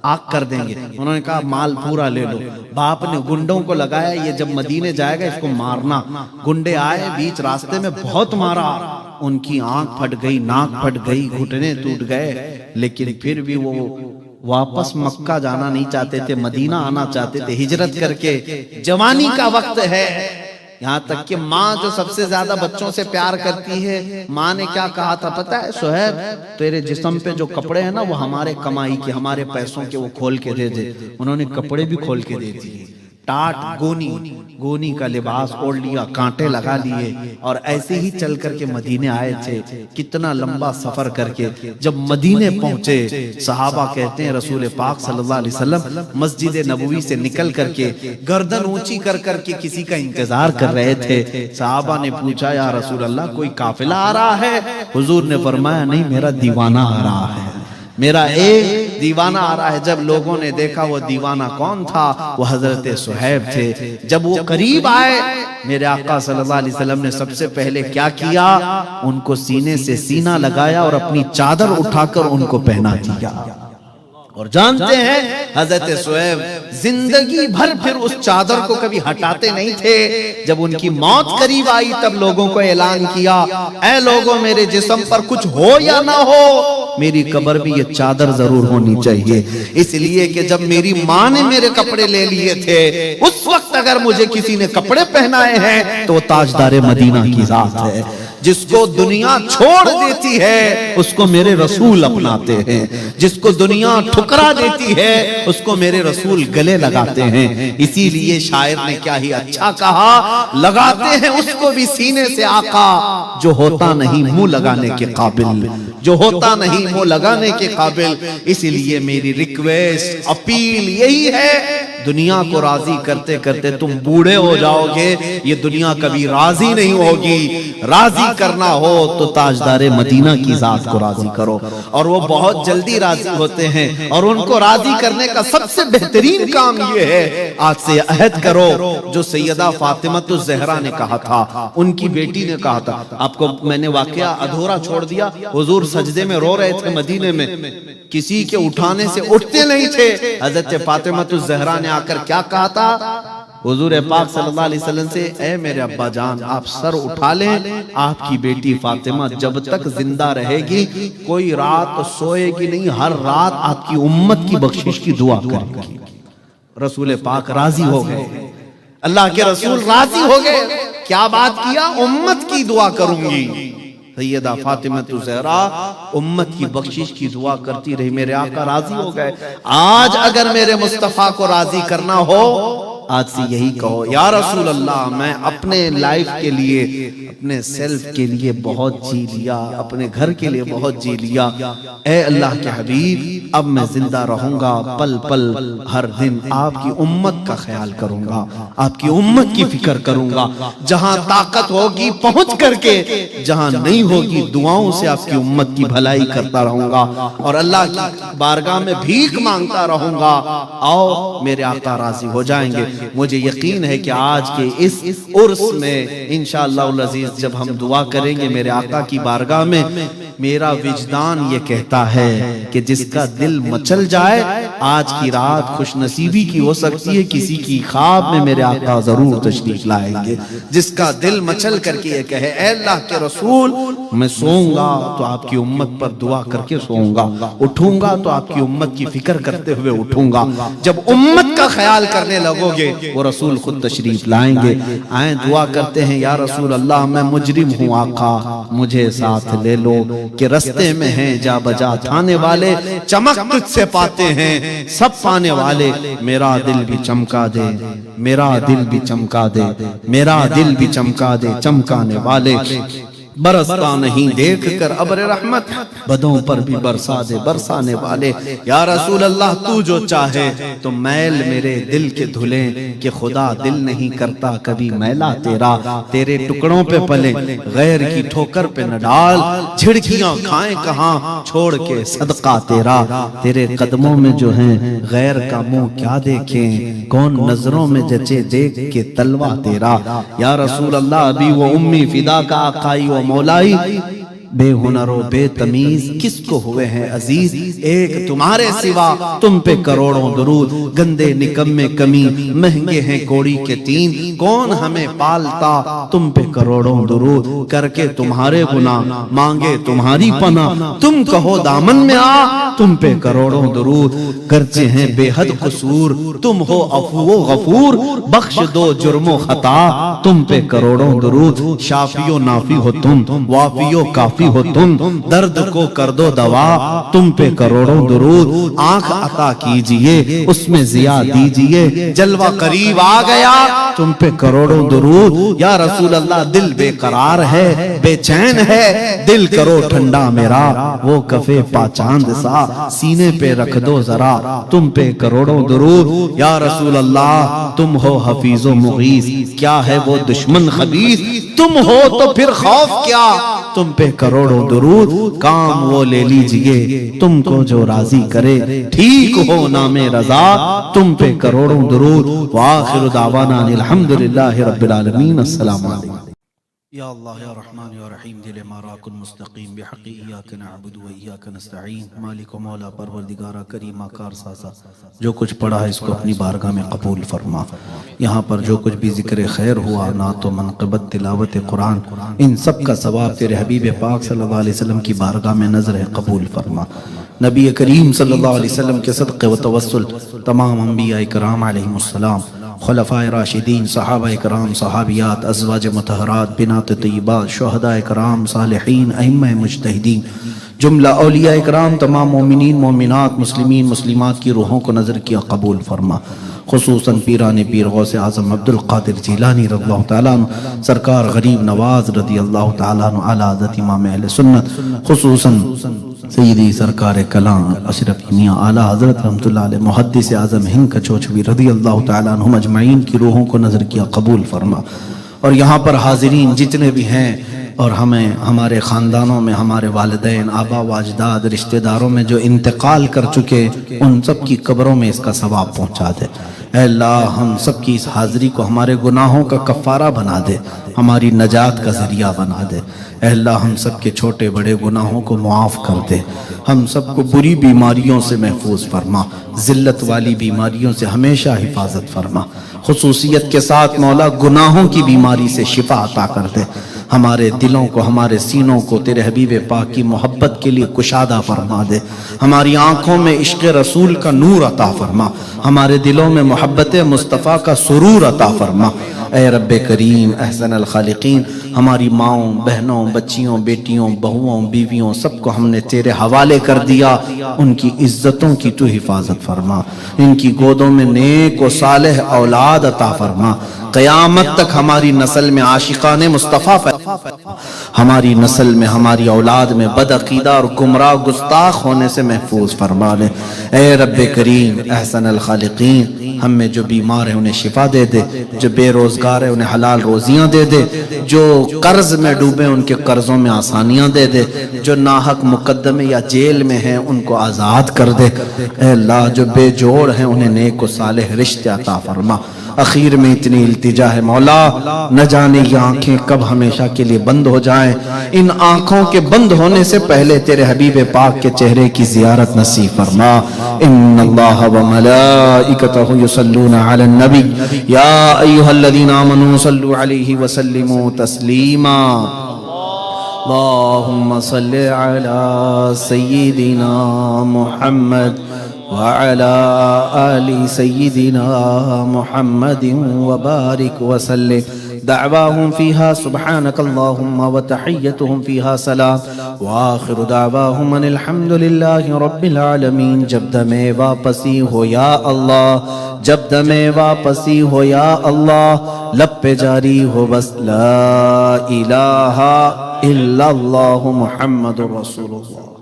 آگ کر دیں گے، انہوں نے کہا مال پورا لے لو۔ باپ نے گنڈوں کو لگایا، یہ جب مدینے جائے گا اس کو مارنا۔ گنڈے آئے، بیچ راستے میں بہت مارا، ان کی آنکھ پھٹ گئی، ناک پھٹ گئی، گھٹنے ٹوٹ گئے، لیکن پھر بھی وہ واپس مکہ جانا نہیں چاہتے تھے، مدینہ آنا چاہتے تھے ہجرت کر کے۔ جوانی کا وقت ہے، یہاں تک کہ ماں جو سب سے زیادہ بچوں سے پیار کرتی ہے، ماں نے کیا کہا تھا پتہ ہے؟ صہیب تیرے جسم پہ جو کپڑے ہیں نا وہ ہمارے کمائی کے، ہمارے پیسوں کے، وہ کھول کے دے دے۔ انہوں نے کپڑے بھی کھول کے دے دیے، ٹاٹ گونی کا لباس اوڑھ لیا، کانٹے لگا لیے، اور ایسے ہی چل کر کے مدینے آئے تھے۔ کتنا لمبا سفر کر کے جب مدینے پہنچے، صحابہ کہتے ہیں رسول پاک صلی اللہ علیہ وسلم مسجد نبوی سے نکل کر کے گردن اونچی کر کر کے کسی کا انتظار کر رہے تھے۔ صحابہ نے پوچھا یا رسول اللہ کوئی قافلہ آ رہا ہے؟ حضور نے فرمایا نہیں، میرا دیوانہ آ رہا ہے، میرا ایک دیوانہ آ رہا ہے۔ جب لوگوں نے دیکھا وہ دیوانہ کون تھا، وہ حضرت صہیب تھے۔ جب وہ قریب آئے، میرے آقا صلی اللہ علیہ وسلم نے سب سے پہلے کیا کیا؟ ان کو سینے سے سینہ لگایا اور اپنی چادر اٹھا کر ان کو پہنا دیا۔ اور جانتے ہیں حضرت صہیب زندگی بھر پھر اس چادر کو کبھی ہٹاتے نہیں تھے۔ جب ان کی موت قریب آئی تب لوگوں کو اعلان کیا، اے لوگوں میرے جسم پر کچھ ہو یا نہ ہو، میری قبر بھی یہ چادر ضرور ہونی چاہیے، اس لیے کہ جب میری ماں نے میرے کپڑے لے لیے تھے، اس وقت اگر مجھے کسی نے کپڑے پہنائے ہیں تو تاجدار مدینہ کی ذات ہے۔ جس کو دنیا چھوڑ دیتی ہے اس کو میرے رسول اپناتے ہیں، جس کو دنیا ٹھکرا دیتی ہے اس کو میرے رسول گلے لگاتے ہیں۔ اسی لیے شاعر نے کیا ہی اچھا کہا، لگاتے ہیں اس کو بھی سینے سے آقا جو ہوتا نہیں منہ لگانے کے قابل، جو ہوتا نہیں منہ لگانے کے قابل۔ اسی لیے میری ریکویسٹ اپیل یہی ہے، دنیا کو راضی کرتے کرتے تم بوڑھے ہو جاؤ گے، یہ دنیا کبھی راضی نہیں ہوگی۔ راضی کرنا ہو تو تاجدار مدینہ کی ذات کو راضی کرو، اور وہ بہت جلدی راضی ہوتے ہیں، اور ان کو راضی کرنے کا سب سے بہترین کام یہ ہے، آج سے عہد کرو جو سیدہ فاطمہ الزہرا نے کہا تھا، ان کی بیٹی نے کہا تھا۔ آپ کو میں نے واقعہ ادھورا چھوڑ دیا، حضور سجدے میں رو رہے تھے مدینے میں، کسی کے اٹھانے سے اٹھتے نہیں تھے۔ حضرت فاطمہ الزہرا نے آ کر کیا کہا تھا حضور پاک صلی اللہ علیہ وسلم سے، اے میرے ابا جان آپ سر اٹھا لیں، آپ کی بیٹی فاطمہ جب تک زندہ رہے گی کوئی رات سوئے گی نہیں، ہر رات آپ کی امت کی بخشش کی دعا کرے گی۔ رسول پاک راضی ہو گئے، اللہ کے رسول راضی ہو گئے۔ کیا بات کیا؟ امت کی دعا کروں گی۔ سیدہ فاطمہ الزہرا امت کی بخشش کی دعا کرتی رہی، میرے آقا راضی ہو گئے۔ آج اگر میرے مصطفیٰ کو راضی کرنا ہو، آج سے یہی کہو، یا رسول اللہ میں اپنے لائف کے لیے، اپنے سیلف کے لیے بہت جی لیا، اپنے گھر کے لیے بہت جی لیا، اے اللہ کے حبیب اب میں زندہ رہوں گا، پل پل ہر دن آپ کی امت کا خیال کروں گا، آپ کی امت کی فکر کروں گا، جہاں طاقت ہوگی پہنچ کر کے، جہاں نہیں ہوگی دعاؤں سے آپ کی امت کی بھلائی کرتا رہوں گا، اور اللہ کی بارگاہ میں بھیک مانگتا رہوں گا، آؤ میرے آقا راضی ہو جائیں گے۔ مجھے یقین ہے کہ آج کے اس عرس میں انشاءاللہ العزیز جب ہم دعا کریں گے میرے آقا کی بارگاہ میں، میرا وجدان یہ کہتا ہے کہ جس کا دل مچل جائے آج کی رات خوش نصیبی کی ہو سکتی ہے، کسی کی خواب میں میرے آقا ضرور تشریف لائیں گے۔ جس کا دل مچل کر کے یہ کہے، اے اللہ کے رسول میں سوؤں گا تو آپ کی امت پر دعا کر کے سوؤں گا، اٹھوں گا تو آپ کی امت کی فکر کرتے ہوئے اٹھوں گا۔ جب امت کا خیال کرنے لگو گے وہ رسول خود تشریف لائیں گے۔ آئیں دعا کرتے ہیں، یا رسول اللہ میں مجرم ہوں آقا مجھے ساتھ لے لو، کہ رستے میں ہیں جا بجا تھانے والے، چمک تجھ سے پاتے ہیں سب پانے والے، میرا دل بھی چمکا دے، میرا دل بھی چمکا دے، میرا دل بھی چمکا دے چمکانے والے، برستا نہیں دیکھ کر ابر رحمت، بدوں پر بھی برسا دے برسانے والے۔ یا رسول اللہ تو جو چاہے تو میل میرے دل کے دھلیں، کہ خدا دل نہیں کرتا کبھی میلا تیرا۔ تیرے ٹکڑوں پہ پلے غیر کی ٹھوکر پہ نہ ڈال، جھڑکیاں کھائیں کہاں چھوڑ کے صدقہ تیرا۔ تیرے قدموں میں جو ہیں غیر کا منہ کیا دیکھیں، کون نظروں میں جچے دیکھ کے تلوہ تیرا۔ یا رسول اللہ ابھی وہ امی فدا کا آقائی و مولائی، بے ہنر و بے تمیز کس کو ہوئے ہیں عزیز، ایک تمہارے سوا تم پہ کروڑوں درود۔ گندے نکمے کمی مہنگے ہیں کوڑی کے تین، کون ہمیں پالتا تم پہ کروڑوں درود۔ کر کے تمہارے گناہ مانگے تمہاری پناہ، تم کہو دامن میں آ تم پہ کروڑوں درود۔ گرچہ ہیں بے حد قصور تم ہو عفو و غفور، بخش دو جرم و خطا تم پہ کروڑوں درود۔ شافی و نافی ہو تم، وافی و کافی ہو تم، درد کو کر دو دوا تم پہ کروڑوں درود۔ آنکھ عطا کیجئے اس میں ضیاء دیجئے، جلوہ قریب آ گیا تم پہ کروڑوں درود۔ یا رسول اللہ دل بے قرار ہے بے چین ہے، دل کرو ٹھنڈا میرا، وہ کفے پا چاند سا سینے پہ رکھ دو ذرا تم پہ کروڑوں درود۔ یا رسول اللہ تم ہو حفیظ و مغیث، کیا ہے وہ دشمن خبیث، تم ہو تو پھر خوف کیا تم پہ کروڑوں درود۔ کام وہ لے لیجئے تم کو جو راضی کرے، ٹھیک ہو نام رضا تم پہ کروڑوں درود۔ وآخر دعوانا الحمدللہ رب العالمین۔ السلام علیکم۔ یا اللہ یا رحمان یا رحیم، دل مارا کن مستقیم، بحق ایاک نعبد و ایاک نستعین۔ مالک و مولا پروردگارہ کریمہ کار سازا، جو کچھ پڑھا ہے اس کو اپنی بارگاہ میں قبول فرما۔ یہاں پر جو کچھ بھی ذکر خیر ہوا، نعت و منقبت، تلاوت قرآن، ان سب کا ثواب تیرے حبیب پاک صلی اللہ علیہ وسلم کی بارگاہ میں نظر قبول فرما۔ نبی کریم صلی اللہ علیہ وسلم کے صدقے و توسل تمام انبیاء کرام علیہم السلام، خلفاء راشدین، صحابہ کرام، صحابیات، ازواج مطہرات، بنات طیبات، شہداء کرام، صالحین، ائمہ مجتہدین، جملہ اولیاء کرام، تمام مومنین مومنات، مسلمین مسلمات کی روحوں کو نظر کیا قبول فرما۔ خصوصاً پیران پیر غوث اعظم عبد القادر جیلانی رضی اللہ تعالیٰ عنہ، سرکار غریب نواز رضی اللہ تعالیٰ عنہ، اعلیٰ حضرت امام اہل سنت، خصوصاً سیدی سرکار کلام اشرف میاں اعلیٰ حضرت رحمت اللہ علیہ محدث اعظم ہند کچوچوی رضی اللہ تعالیٰ عنہ اجمعین کی روحوں کو نظر کیا قبول فرما۔ اور یہاں پر حاضرین جتنے بھی ہیں اور ہمیں ہمارے خاندانوں میں ہمارے والدین، آبا و اجداد، رشتہ داروں میں جو انتقال کر چکے، ان سب کی قبروں میں اس کا ثواب پہنچا دے۔ اے اللہ ہم سب کی اس حاضری کو ہمارے گناہوں کا کفارہ بنا دے، ہماری نجات کا ذریعہ بنا دے۔ اے اللہ ہم سب کے چھوٹے بڑے گناہوں کو معاف کر دے، ہم سب کو بری بیماریوں سے محفوظ فرما، ذلت والی بیماریوں سے ہمیشہ حفاظت فرما، خصوصیت کے ساتھ مولا گناہوں کی بیماری سے شفا عطا کر دے۔ ہمارے دلوں کو، ہمارے سینوں کو تیرے حبیب پاک کی محبت کے لیے کشادہ فرما دے، ہماری آنکھوں میں عشق رسول کا نور عطا فرما، ہمارے دلوں میں محبت مصطفیٰ کا سرور عطا فرما۔ اے رب کریم احسن الخالقین، ہماری ماؤں، بہنوں، بچیوں، بیٹیوں، بہووں، بیویوں سب کو ہم نے تیرے حوالے کر دیا، ان کی عزتوں کی تو حفاظت فرما، ان کی گودوں میں نیک و صالح اولاد عطا فرما، قیامت تک ہماری نسل میں عاشقان مصطفیٰ ہماری نسل میں، ہماری اولاد میں بدعقیدہ اور گمراہ گستاخ ہونے سے محفوظ فرما لے۔ اے رب کریم احسن الخالقین، ہم میں جو بیمار ہیں انہیں شفا دے دے، جو بے روزگار ہیں انہیں حلال روزیاں دے دے، جو قرض میں ڈوبے ان کے قرضوں میں آسانیاں دے دے، جو ناحق مقدمے یا جیل میں ہیں ان کو آزاد کر دے۔ اے اللہ جو بے جوڑ ہیں انہیں نیک و صالح رشتے عطا فرما۔ اخیر میں اتنی التجا ہے مولا، نہ جانے یہ آنکھیں کب ہمیشہ کے لیے بند ہو جائیں، ان آنکھوں کے بند ہونے سے پہلے تیرے حبیب پاک کے چہرے کی زیارت نصیب فرما۔ ان اللہ و ملائکتہ یصلون علی النبی یا ایھا الذین آمنوا صلوا علیہ وسلموا تسلیما۔ اللہم صل علی سیدنا محمد وعلى آل سيدنا محمد وبارك وسلم۔ دعواهم فيها سبحانك اللهم وتحيتهم فيها سلام وآخر دعواهم ان الحمد لله رب العالمين۔ جب دمیں واپسی ہو یا اللہ، جب دمیں واپسی ہو یا اللہ، لب پہ جاری ہو بس لا الہ الا اللہ محمد رسول اللہ.